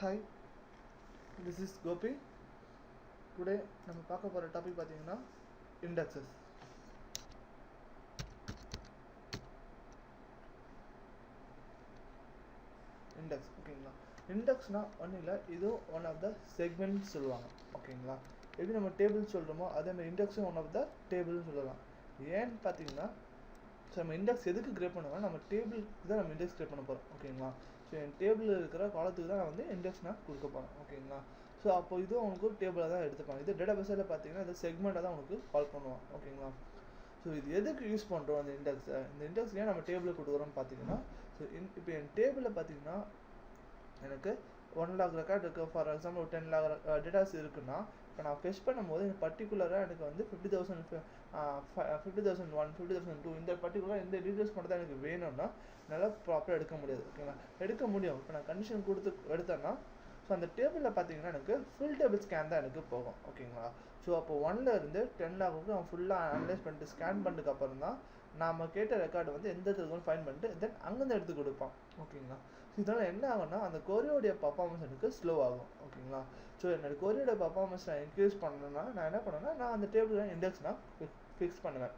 Hi, this is Gopi. Today நம்ம பார்க்க போகிற டாபிக் பார்த்தீங்கன்னா இண்டெக்ஸஸ். இண்டெக்ஸ் ஓகேங்களா. இண்டெக்ஸ்னால் ஒன்றும் இல்லை, இது ஒன் ஆஃப் த செக்மெண்ட் சொல்லுவாங்க ஓகேங்களா. எப்படி நம்ம டேபிள் சொல்கிறோமோ அதே மாதிரி இண்டெக்ஸும் ஒன் ஆஃப் த டேபிள்னு சொல்லலாம். ஏன்னு பார்த்தீங்கன்னா ஸோ நம்ம இண்டெக்ஸ் எதுக்கு கிரியேட் பண்ணுவோம்னா நம்ம டேபிளுக்கு தான் நம்ம இண்டெக்ஸ் கிரியேட் பண்ண போகிறோம் ஓகேங்களா. ஸோ என் டேபிளில் இருக்கிற காலத்துக்கு தான் நான் வந்து இண்டெக்ஸ் நான் கொடுக்க போகிறேன் ஓகேங்களா. ஸோ அப்போ இது உங்களுக்கு ஒரு டேபிளாக தான் எடுத்துப்பாங்க. இது டேட்டா பேஸில் பார்த்தீங்கன்னா இது செக்மெண்ட்டாக தான் உங்களுக்கு கால் பண்ணுவோம் ஓகேங்களா. ஸோ இது எதுக்கு யூஸ் பண்ணுறோம் அந்த இண்டெக்ஸை, இந்த இண்டெக்ஸ் ஏன் நம்ம டேபிளில் கொடுக்குறோம்னு பார்த்தீங்கன்னா, ஸோ இப்போ என் டேபிளில் பார்த்தீங்கன்னா எனக்கு 1 lakh ரெக்கார்ட் இருக்குது. ஃபார் எக்ஸாம்பிள் ஒரு 10 lakh டேட்டாஸ் இருக்குன்னா இப்போ நான் ஃபெச் பண்ணும்போது இந்த பர்டிகுலராக எனக்கு வந்து 50,000 50,001 50,002 இந்த பர்டிகுலராக இந்த டீட்டெயில்ஸ் மட்டும் தான் எனக்கு வேணும்னா நல்லா ப்ராப்பராக எடுக்க முடியாது ஓகேங்களா. எடுக்க முடியும். இப்போ நான் கண்டிஷன் கொடுத்து எடுத்தேன்னா ஸோ அந்த டேபிளில் பார்த்தீங்கன்னா எனக்கு ஃபுல் டேபிள் ஸ்கேன் தான் எனக்கு போகும் ஓகேங்களா. ஸோ அப்போ 1ல் இருந்து 10 lakh அவன் ஃபுல்லாக அனலைஸ் பண்ணிட்டு ஸ்கேன் பண்ணதுக்கு அப்புறம் தான் நாம் கேட்ட ரெக்கார்டு வந்து எந்த இடத்துக்கு ஃபைன் பண்ணிட்டு தென் அங்கேருந்து எடுத்து கொடுப்பான் ஓகேங்களா. ஸோ இதனால் என்ன ஆகும்னா அந்த கொரியோடைய பர்ஃபார்மன்ஸ் எனக்கு ஸ்லோ ஆகும் ஓகேங்களா. ஸோ என்னோடய கொரியோட பர்ஃபார்மன்ஸ் நான் இன்க்ரீஸ் பண்ணணும்னா நான் என்ன பண்ணுவேன்னா நான் அந்த டேபிள் இண்டெக்ஸ் நான் ஃபிக்ஸ் பண்ணுவேன்.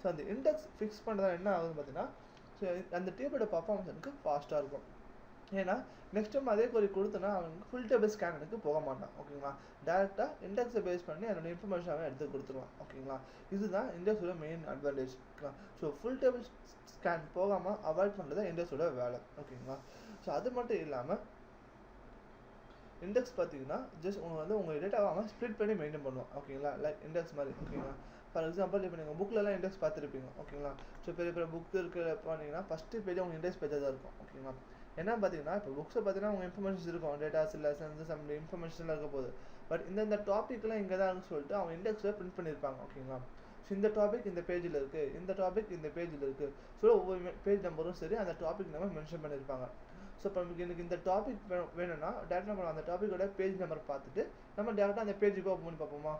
ஸோ அந்த இண்டெக்ஸ் ஃபிக்ஸ் பண்ணுறதா என்ன ஆகுதுன்னு பார்த்தீங்கன்னா ஸோ அந்த டேபிளோட பர்ஃபார்மன்ஸ் எனக்கு ஃபாஸ்ட்டாக இருக்கும். ஏன்னா நெக்ஸ்ட் டைம் அதே கொரி கொடுத்தனா அவனுக்கு ஃபுல் டேபிள் ஸ்கேன் எனக்கு போக மாட்டான் ஓகேங்களா. டேரெக்டாக இண்டெக்ஸை பேஸ் பண்ணி அதோட இன்ஃபர்மேஷன் அவன் எடுத்து கொடுத்துருவான் ஓகேங்களா. இதுதான் இண்டெக்ஸோட மெயின் அட்வான்டேஜ் ஓகேங்களா. ஸோ ஃபுல் டேபிள் ஸ்கேன் போகாமல் அவாய்ட் பண்ணுறது தான் இண்டெக்ஸோட வேலை ஓகேங்களா. ஸோ அது மட்டும் இல்லாமல் இண்டெக்ஸ் பார்த்தீங்கன்னா ஜஸ்ட் உங்களுக்கு வந்து உங்கள் டேட்டாவை அவன் ஸ்ப்ளிட் பண்ணி மெயின்டைன் பண்ணுவான் ஓகேங்களா. லைக் இண்டெக்ஸ் மாதிரி ஓகேங்களா. ஃபார் எக்ஸாம்பிள் இப்போ நீங்கள் புக்கிலலாம் இண்டெக்ஸ் பார்த்துருப்பீங்க ஓகேங்களா. ஸோ பெரிய பெரிய புக் இருக்கிற பார்த்தீங்கன்னா ஃபஸ்ட்டு பேஜ் உங்கள் இண்டெக்ஸ் பேஜாக தான் இருக்கும் ஓகேங்களா. என்ன பார்த்தீங்கன்னா இப்போ புக்ஸை பார்த்தீங்கன்னா உங்கள் இன்ஃபர்மேஷன்ஸ் இருக்கும், டேட்டாஸ் லெசன்ஸ் சம் இன்ஃபர்மேஷன்லாம் இருக்க போகுது. பட் இந்த டாப்பிக்லாம் இங்கே தான் இருக்குன்னு சொல்லிட்டு அவன் இண்டெக்ஸில் பிரிண்ட் பண்ணியிருப்பாங்க ஓகேங்களா. ஸோ இந்த டாபிக் இந்த பேஜில் இருக்குது, இந்த டாபிக் இந்த பேஜில் இருக்குது. ஸோ ஒவ்வொரு பேஜ் நம்பரும் சரி அந்த டாபிக் நம்பர் மென்ஷன் பண்ணியிருப்பாங்க. ஸோ இப்போ எனக்கு இந்த டாபிக் வேணும்னா டேரக்டாக நம்ம அந்த டாப்பிக்கோட பேஜ் நம்பர் பார்த்துட்டு நம்ம டேரெக்டாக அந்த பேஜுக்கு ஓப்பன் பண்ணி பார்ப்போமா.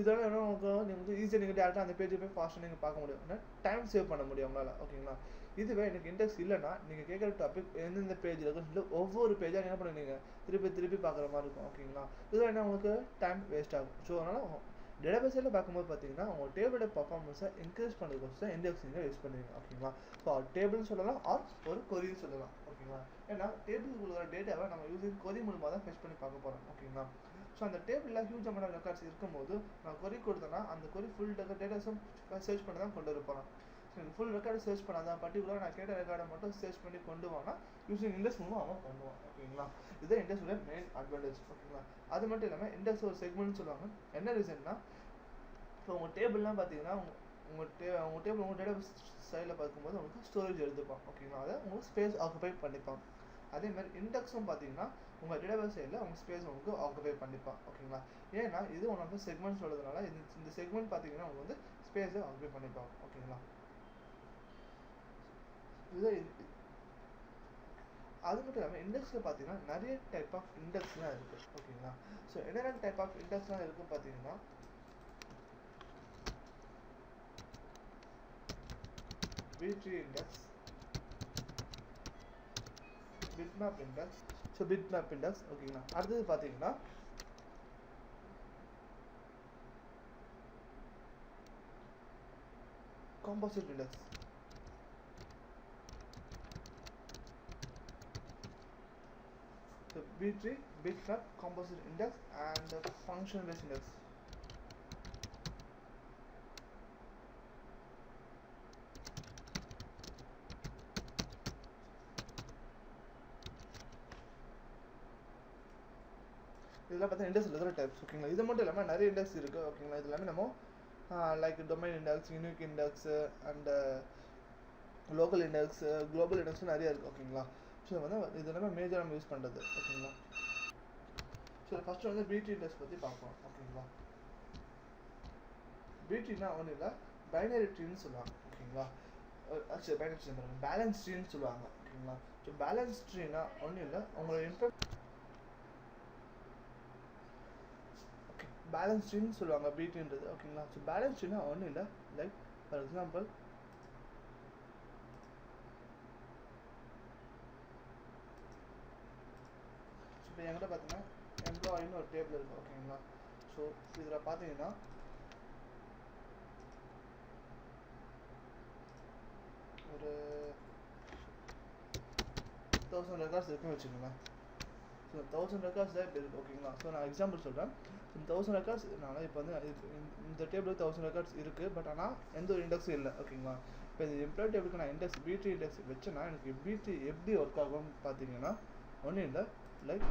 இதோட என்ன உங்களுக்கு ஈஸியாக நீங்கள் டேரெக்டாக அந்த பேஜை போய் ஃபாஸ்ட்டாக நீங்கள் பார்க்க முடியும், ஏன்னா டைம் சேவ் பண்ண முடியும் உங்களால் ஓகேங்களா. இதுவே எனக்கு இண்டெக்ஸ் இல்லைன்னா நீங்கள் கேட்குற டாபிக் எந்தெந்த பேஜில் இருக்குன்னு சொல்லிட்டு ஒவ்வொரு பேஜாக என்ன பண்ணுவீங்க திருப்பி பார்க்குற மாதிரி இருக்கும் ஓகேங்களா. இதெல்லாம் என்ன உங்களுக்கு டைம் வேஸ்ட் ஆகும். ஸோ அதனால் டேட்டாபேஸில் பார்க்கும்போது பார்த்தீங்கன்னா உங்கள் டேபிளோட பர்ஃபார்மன்ஸை இன்க்ரீஸ் பண்ணுறதுக்கு இண்டெக்ஸ் நீங்கள் யூஸ் பண்ணுவீங்க ஓகேங்களா. ஸோ டேபிள்னு சொல்லலாம் ஆர் ஒரு கொரின்னு சொல்லலாம் ஓகேங்களா. ஏன்னா டேபிளுக்கு உள்ள டேட்டாவை நம்ம யூஸிங் கொரி மூலமாக தான் ஃபெச் பண்ணி பார்க்க போகிறோம் ஓகேங்களா. ஸோ அந்த டேபிளில் ஹியூஜ் அமௌண்ட் ஆஃப் ரெக்கார்ட்ஸ் இருக்கும்போது நான் கொரி கொடுத்தேன்னா அந்த கொரி ஃபுல் டேட்டாஸும் சர்ச் பண்ணி தான் கொண்டு வரப்போகிறேன். ஸோ ஃபுல் ரெக்கார்டு சர்ச் பண்ணாதான் பர்டிகுலராக நான் கேட்ட ரெக்கார்டை மட்டும் சர்ச் பண்ணி கொண்டு வானா யூஸிங் இண்டெக்ஸ் மூலமாக அவன் பண்ணுவான் ஓகேங்களா. இதுதான் இண்டெக்ஸோட மெயின் அட்வான்டேஜ் ஓகேங்களா. அது மட்டும் இல்லாமல் இண்டெக்ஸ் ஒரு செக்மெண்ட்னு சொல்லுவாங்க. என்ன ரீசன்னா இப்போ உங்கள் டேபிள்லாம் பார்த்தீங்கன்னா உங்கள் டேபிள் உங்கள் டேட்டா சைடில் பார்க்கும்போது உங்களுக்கு ஸ்டோரேஜ் எடுத்துப்பான் ஓகேங்களா. அதை உங்களுக்கு ஸ்பேஸ் ஆக்குபை பண்ணிப்பான். அதே மாதிரி இண்டெக்ஸும் பார்த்தீங்கன்னா உங்கள் டேட்டாபேஸ் சைடில் உங்கள் ஸ்பேஸ் உங்களுக்கு ஆக்குபை பண்ணிப்பான் ஓகேங்களா. ஏன்னா இது ஒன் ஆஃப் த செக்மெண்ட் சொல்கிறதுனால இந்த செக்மெண்ட் பார்த்தீங்கன்னா உங்களுக்கு வந்து ஸ்பேஸை ஆக்குபை பண்ணிப்பான் ஓகேங்களா. இது அது மட்டும் இல்லாமல் இண்டெக்ஸில் பார்த்தீங்கன்னா நிறைய டைப் ஆஃப் இண்டெக்ஸ்லாம் இருக்குது ஓகேங்களா. ஸோ என்னென்ன டைப் ஆஃப் இண்டெக்ஸ்லாம் இருக்குது பார்த்தீங்கன்னா B-tree index, bitmap index. So bitmap index ஓகேங்களா. அடுத்தது பார்த்தீங்கன்னா composite index. So B-tree, bitmap, composite index and function based index. இதெல்லாம் பார்த்தா இண்டெக்ஸில் இருக்கிற டைப்ஸ் ஓகேங்களா. இது மட்டும் இல்லாமல் நிறைய இண்டெக்ஸ் இருக்குது ஓகேங்களா. இது எல்லாமே நம்ம like domain index, unique index and local index, global இண்டெக்ஸும் நிறைய இருக்குது ஓகேங்களா. ஸோ வந்து இது எல்லாமே மேஜர் நம்ம யூஸ் பண்ணுறது ஓகேங்களா. ஸோ ஃபஸ்ட்டு வந்து B-tree இண்டெக்ஸ் பற்றி பார்ப்போம் ஓகேங்களா. B-treeனா ஒன்றும் இல்லை, பைனரி ட்ரீன்னு சொல்லுவாங்க ஓகேங்களா. ஆக்சுவலி பைனரி ட்ரீ பேலன்ஸ் ட்ரீன்னு சொல்லுவாங்க ஓகேங்களா. ஸோ பேலன்ஸ் ட்ரீனா ஒன்றும் இல்லை, உங்களோட பேலன்ஸ் ட்ரீன்னு சொல்லுவாங்க B-treeன்றது ஓகேங்களா. ஸோ பேலன்ஸ் ட்ரீனா ஒன்றும் இல்லை, லைக் ஃபார் எக்ஸாம்பிள் இப்போ என்கிட்ட பார்த்தீங்கன்னா எம்ப்ளாயின்னு ஒரு டேபிள் இருக்குது ஓகேங்களா. ஸோ இதில் பார்த்தீங்கன்னா ஒரு 1000 ரெக்கார்ட்ஸ் இருக்குன்னு வச்சுக்கோங்களேன். ஸோ 1000 ரெக்கார்ட்ஸ் தான் இப்போ இருக்குது ஓகேங்களா. ஸோ நான் எக்ஸாம்பிள் சொல்கிறேன். இந்த 1000 ரெக்கார்ட்ஸ்னால இப்போ வந்து இந்த டேபிளுக்கு 1000 ரெக்கார்ட்ஸ் இருக்குது, பட் ஆனால் எந்த ஒரு இண்டெக்ஸும் இல்லை ஓகேங்களா. இப்போ இந்த எம்ப்ளாயி டேபிளுக்கு நான் இண்டெக்ஸ் B3 இண்டெக்ஸ் வச்சேன்னா எனக்கு B3 எப்படி ஒர்க் ஆகும்னு பார்த்தீங்கன்னா ஒன்றும் இல்லை, லைக்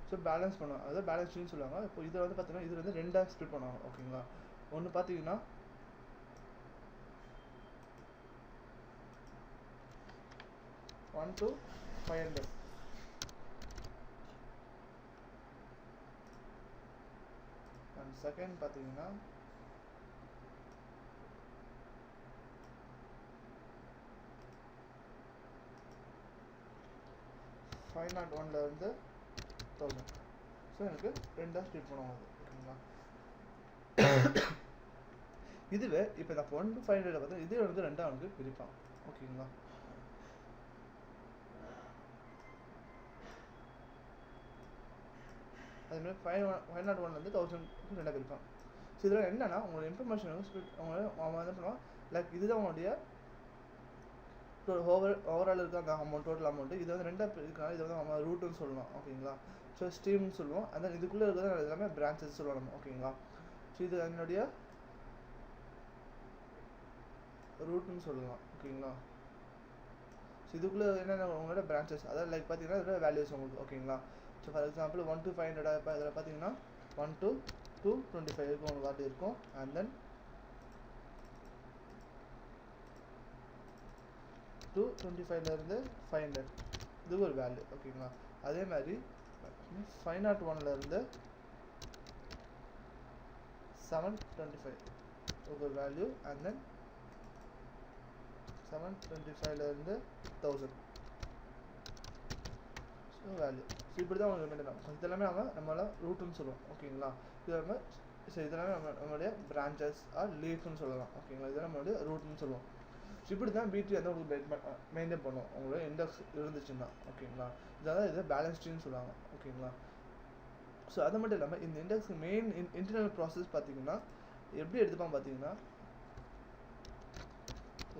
ஸோ பேலன்ஸ் பண்ணுவோம், அதாவது பேலன்ஸ் ஷீட்னு சொல்லுவாங்க. இப்போ இதில் வந்து பார்த்தீங்கன்னா இதில் வந்து 2 ஸ்ப்ளிட் பண்ணுவாங்க ஓகேங்களா. ஒன்று பார்த்தீங்கன்னா 1 to 500, அண்ட் செகண்ட் பார்த்தீங்கன்னா 501 இருந்து 1000. ஸோ எனக்கு 2 ஸ்ப்ளிட் பண்ணுவாங்க ஓகேங்களா. இதுவே இப்போ நான் 1 to 500 பார்த்தா இதே வந்து 2 அவனுக்கு பிரிப்பான் ஓகேங்களா. அதுமாதிரி 501 1000 2 பிரிப்பான். ஸோ இதில் என்னன்னா உங்களோட இன்ஃபர்மேஷன் ஸ்ப்ளிட் அவன் என்ன பண்ணுவான், லைக் இதுதான் உங்களுடைய ஓவரால் இருக்க அந்த அமௌண்ட், டோட்டல் அமௌண்ட்டு. இது வந்து 2 இருக்கனால இது வந்து அவன் ரூட்டுன்னு சொல்லலாம் ஓகேங்களா. ஸோ ஸ்ட்ரீம்னு சொல்லுவோம். அந்த இதுக்குள்ளே இருக்கிறது எல்லாமே பிரான்ச்சஸ் சொல்லுவோம் நம்ம ஓகேங்களா. ஸோ இது என்னுடைய ரூட்டுன்னு சொல்லலாம் ஓகேங்களா. ஸோ இதுக்குள்ளே என்னென்ன உங்களோட பிரான்ச்சஸ், அதாவது லைக் பார்த்தீங்கன்னா இதோட வேல்யூஸ் உங்களுக்கு ஓகேங்களா. ஸோ ஃபார் எக்ஸாம்பிள் 1 to 500 இப்போ இதில் பார்த்தீங்கன்னா 1 to 225 இருக்கும் உங்களுக்கு வாட்டி இருக்கும். அண்ட் தென் 225 500 இது ஒரு வேல்யூ ஓகேங்களா. அதே மாதிரி 501 725 ஒரு value. And then 725 1000 so value. So இப்படி தான் உங்களுக்கு மெயின்டைன் ஆகும். இதெல்லாமே நம்மளால ரூட்டுன்னு சொல்லுவோம் ஓகேங்களா. இது நம்ம ஸோ இதெல்லாமே நம்மளுடைய பிரான்ச்சஸ் ஆர் லீஃப்னு சொல்லலாம் ஓகேங்களா. இதெல்லாம் நம்மளுடைய ரூட்னு சொல்லுவோம். ஸோ இப்படி தான் B3 வந்து உங்களுக்கு மெயின்டைன் பண்ணுவோம் உங்களோட இண்டெக்ஸ் இருந்துச்சுன்னா ஓகேங்களா. இதெல்லாம் இதை பேலன்ஸ் ட்ரீன்னு சொல்லுவாங்க ஓகேங்களா. ஸோ அது மட்டும் இல்லாமல் இந்த இண்டெக்ஸ் மெயின் இன்டர்னல் ப்ராசஸ் பார்த்தீங்கன்னா எப்படி எடுத்துப்பான் பார்த்தீங்கன்னா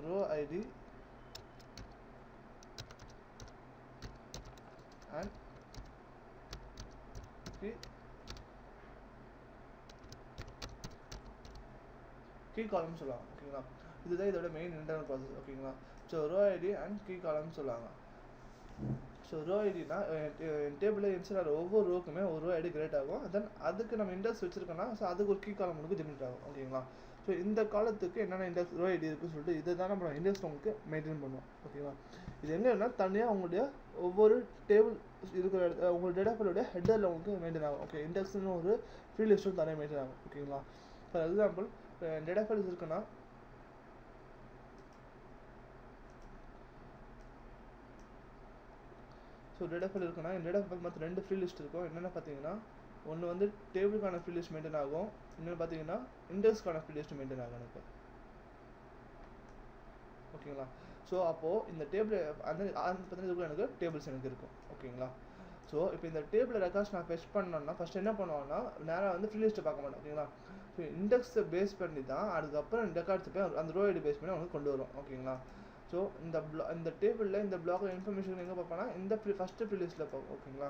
ரோ ஐடி அண்ட் கீ காலம் சொல்லுவாங்க ஓகேங்களா. இதுதான் இதோட மெயின் இன்டர்னல் ப்ராசஸ் ஓகேங்களா. So row ID and key காலம்னு சொல்லுவாங்க. ஸோ ரோ ஐடினா டேபிளில் இன்சர்ட் ஆகிற ஒவ்வொரு ரோக்குமே ஒரு ரோ ஐடி கிரியேட் ஆகும். தென் அதுக்கு நம்ம இண்டெக்ஸ் வச்சிருக்கோம்னா ஸோ அதுக்கு ஒரு கீ காலம் உங்களுக்கு ஜெனரேட் ஆகும் ஓகேங்களா. ஸோ இந்த காலத்துக்கு என்னென்ன இண்டெக்ஸ் ரோ ஐடி இருக்குன்னு சொல்லிட்டு இதை தான் நம்ம இண்டெக்ஸ் உங்களுக்கு மெயின்டைன் பண்ணுவோம் ஓகேங்களா. இது எங்கன்னா தனியாக உங்களுடைய ஒவ்வொரு டேபிள் இருக்கிற உங்களோட டேட்டா ஃபைலோட ஹெட்டரில் உங்களுக்கு மெயின்டைன் ஆகும் ஓகே. இண்டெக்ஸ்னு ஒரு ஃப்ரீ லிஸ்ட்டும் தனியாக மெயின்டைன் ஆகும் ஓகேங்களா. ஃபார் எக்ஸாம்பிள் டேட்டா ஃபைல்ஸ் இருக்குன்னா ஸோ டேட்டா ஃபைல் இருக்குன்னா இந்த டேட்டா ஃபைல் மற்ற 2 ஃப்ரீ லிஸ்ட் இருக்கும். என்னென்ன பார்த்தீங்கன்னா ஒன்று வந்து டேபிளுக்கான ஃப்ரீ லிஸ்ட் மெயின்டைன் ஆகும், இன்னொன்று பார்த்தீங்கன்னா இண்டெக்ஸ்க்கான ஃப்ரீ லிஸ்ட் மெயின்டைன் ஆகும் எனக்கு ஓகேங்களா. ஸோ அப்போது இந்த டேபிள் அந்த பார்த்தீங்கன்னா எனக்கு டேபிள்ஸ் எனக்கு இருக்கும் ஓகேங்களா. ஸோ இப்போ இந்த டேபிள் ரெக்கார்ட்ஸ் நான் ஃபெச் பண்ணோன்னா ஃபஸ்ட் என்ன பண்ணுவாங்கன்னா நேராக வந்து ஃப்ரீ லிஸ்ட்டை பார்க்க மாட்டேன் ஓகேங்களா. ஸோ இண்டெக்ஸை பேஸ் பண்ணி தான் அதுக்கப்புறம் ரெக்கார்ட்ஸ் போய் அந்த ரோ ஐடி பேஸ் பண்ணி அவங்களுக்கு கொண்டு வரும் ஓகேங்களா. ஸோ இந்த டேபிளில் இந்த பிளாக்ல இன்ஃபர்மேஷன் எங்கே பார்ப்போம்னா இந்த ஃபஸ்ட்டு ப்ரீ லிஸ்ட்டில் பார்ப்போம் ஓகேங்களா.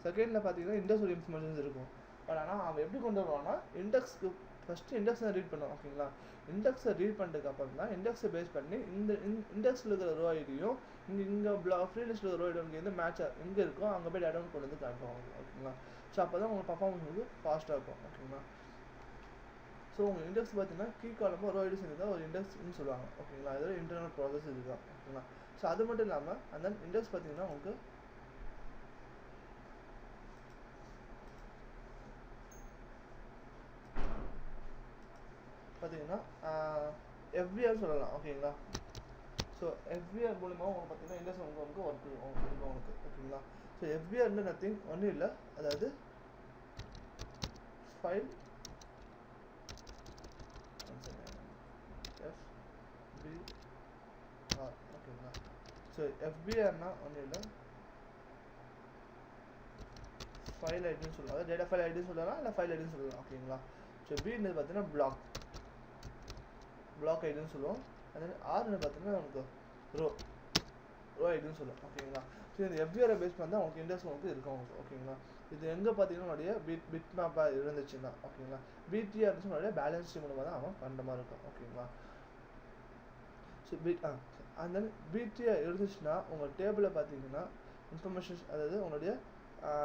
செகண்டில் பார்த்தீங்கன்னா இண்டெக்ஸ் ஒரு இன்ஃபர்மேஷன்ஸ் இருக்கும். பட் ஆனால் அவன் எப்படி கொண்டு வருவான்னா இண்டெக்ஸ்க்கு ஃபஸ்ட்டு இண்டெக்ஸை ரீட் பண்ணுவோம் ஓகேங்களா. இண்டெக்ஸை ரீட் பண்ணுறதுக்கு அப்புறம் தான் இண்டெக்ஸை பேஸ் பண்ணி இந்த இண்டெக்ஸில் இருக்கிற ரோ ஐடியும் இங்கே ஃப்ரீ லிஸ்ட்டில் ரோ ஐடி உங்களுக்கு எந்த மேட்ச் எங்கே இருக்கோ அங்கே போய் டேட்டா கொண்டு வந்து காட்டுவாங்க ஓகேங்களா. ஸோ அப்போ தான் உங்களுக்கு பர்ஃபார்மன்ஸ் வந்து ஃபாஸ்ட்டாக இருக்கும் ஓகேங்களா. ஸோ உங்கள் இண்டெக்ஸ் பார்த்தீங்கன்னா கீ காலமாக ரோ ஐடி சேர்ந்து தான் ஒரு இண்டெக்ஸ்னு சொல்லுவாங்க ஓகேங்களா. இதோட இன்டர்னல் ப்ராசஸ் இதுதான் ஓகேங்களா. ஸோ அது மட்டும் இல்லாமல் அந்த இண்டெக்ஸ் பார்த்தீங்கன்னா உங்களுக்கு பார்த்தீங்கன்னா எஃபிஆர் சொல்லலாம் ஓகேங்களா. ஸோ எஃபிஆர் மூலிமா உங்களுக்கு பார்த்தீங்கன்னா இண்டெக்ஸ் உங்களுக்கு ஒர்க் இருக்கும் உங்களுக்கு ஓகேங்களா. ஸோ எஃபிஆர்னு நத்திங் ஒன்றும் இல்லை, அதாவது ஃபைல் FBR ஓகேங்களா. ஸோ எஃபிஆர்னா ஒன்றும் இல்லை, ஃபைல் ஐடின்னு சொல்லலாம், டேட்டா ஃபைல் ஐடின்னு சொல்லலாம், இல்லை ஃபைல் ஐடின்னு சொல்லலாம். ஓகேங்களா. ஸோ பின்றது பார்த்தீங்கன்னா பிளாக் ஐடின்னு சொல்லுவோம். அண்ட் தென் ஆர்னு பார்த்தீங்கன்னா நமக்கு ரோ ஐடின்னு சொல்லுவோம். ஓகேங்களா. ஸோ இந்த எஃப்ஆரை பேஸ் பண்ணி தான் உங்களுக்கு இண்டெக்ஸ் உங்களுக்கு இருக்கும் உங்களுக்கு. ஓகேங்களா. இது எங்கே பார்த்தீங்கன்னா உங்களுடைய பிட் மேப்பாக இருந்துச்சுன்னா, ஓகேங்களா, பிடிஆர் இருந்துச்சு உங்களுடைய பேலன்ஸ் மூலமாக தான் அவன் பண்ணுற மாதிரி இருக்கும். ஓகேங்களா. ஸோ அண்ட் தென் பிடிஆர் இருந்துச்சுன்னா உங்கள் டேபிளில் பார்த்தீங்கன்னா இன்ஃபர்மேஷன்ஸ், அதாவது உங்களுடைய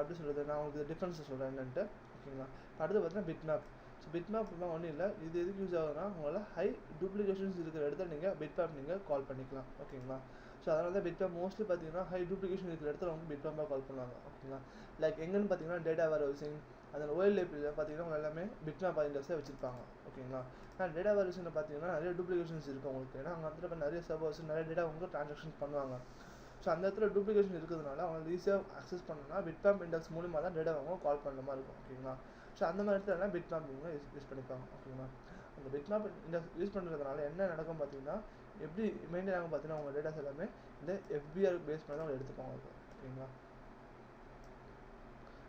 எப்படி சொல்கிறது, நான் உங்களுக்கு டிஃப்ரென்ஸை சொல்கிறேன் என்னன்ட்டு. ஓகேங்களா. அடுத்து பார்த்தீங்கன்னா பிட் மேப். ஸோ பிட் மேப்னா ஒன்றும் இல்லை, இது எதுக்கு யூஸ் ஆகுதுன்னா உங்களால் ஹை டூப்ளிகேஷன்ஸ் இருக்கிற இடத்துல நீங்கள் பிட் மேப் நீங்கள் கால் பண்ணிக்கலாம். ஓகேங்களா. ஸோ அதனால தான் பிட் மேப் மோஸ்ட்லி பார்த்தீங்கன்னா ஹை டூப்ளிகேஷன் இருக்கிற இடத்துல அவங்க பிட் மேப்பாக கால் பண்ணுவாங்க. ஓகேங்களா. லைக் எங்கன்னு பார்த்தீங்கன்னா டேட்டா வேர் ஹவுசிங், அதில் OLAPல பார்த்தீங்கன்னா அவங்க எல்லாமே பிட் மேப் இண்டெக்ஸை வச்சிருப்பாங்க. ஓகேங்களா. ஆனால் டேட்டா வேர் ஹவுசிங்கில் பார்த்தீங்கன்னா நிறைய டூப்ளிகேஷன்ஸ் இருக்குது உங்களுக்கு. ஏன்னா அங்கே இடத்துல நிறைய சர்வர்ஸ் நிறைய டேட்டா அவங்க ட்ரான்சாக்ஷன் பண்ணுவாங்க. ஸோ அந்த இடத்துல டூப்ளிகேஷன் இருக்கிறதுனால அவங்க ஈஸியாக அக்சஸ் பண்ணணும்னா பிட் மேப் இண்டெக்ஸ் மூலிமா தான் டேட்டா அவங்க கால் பண்ணுற மாதிரி இருக்கும். ஓகேங்களா. ஸோ அந்த மாதிரி இடத்துல பிட் மேப் இவங்க யூஸ் பண்ணிப்பாங்க. ஓகேங்களா. அந்த பிட் மேப் இண்டெக்ஸ் யூஸ் பண்ணுறதுனால என்ன நடக்கும் பார்த்தீங்கன்னா, எப்படி மெயின்டைன் ஆகும் பார்த்தீங்கன்னா உங்கள் டேட்டாஸ் எல்லாமே இந்த FBR பேஸ் பண்ணி தான் அவங்க எடுத்துப்பாங்க. ஓகேங்களா.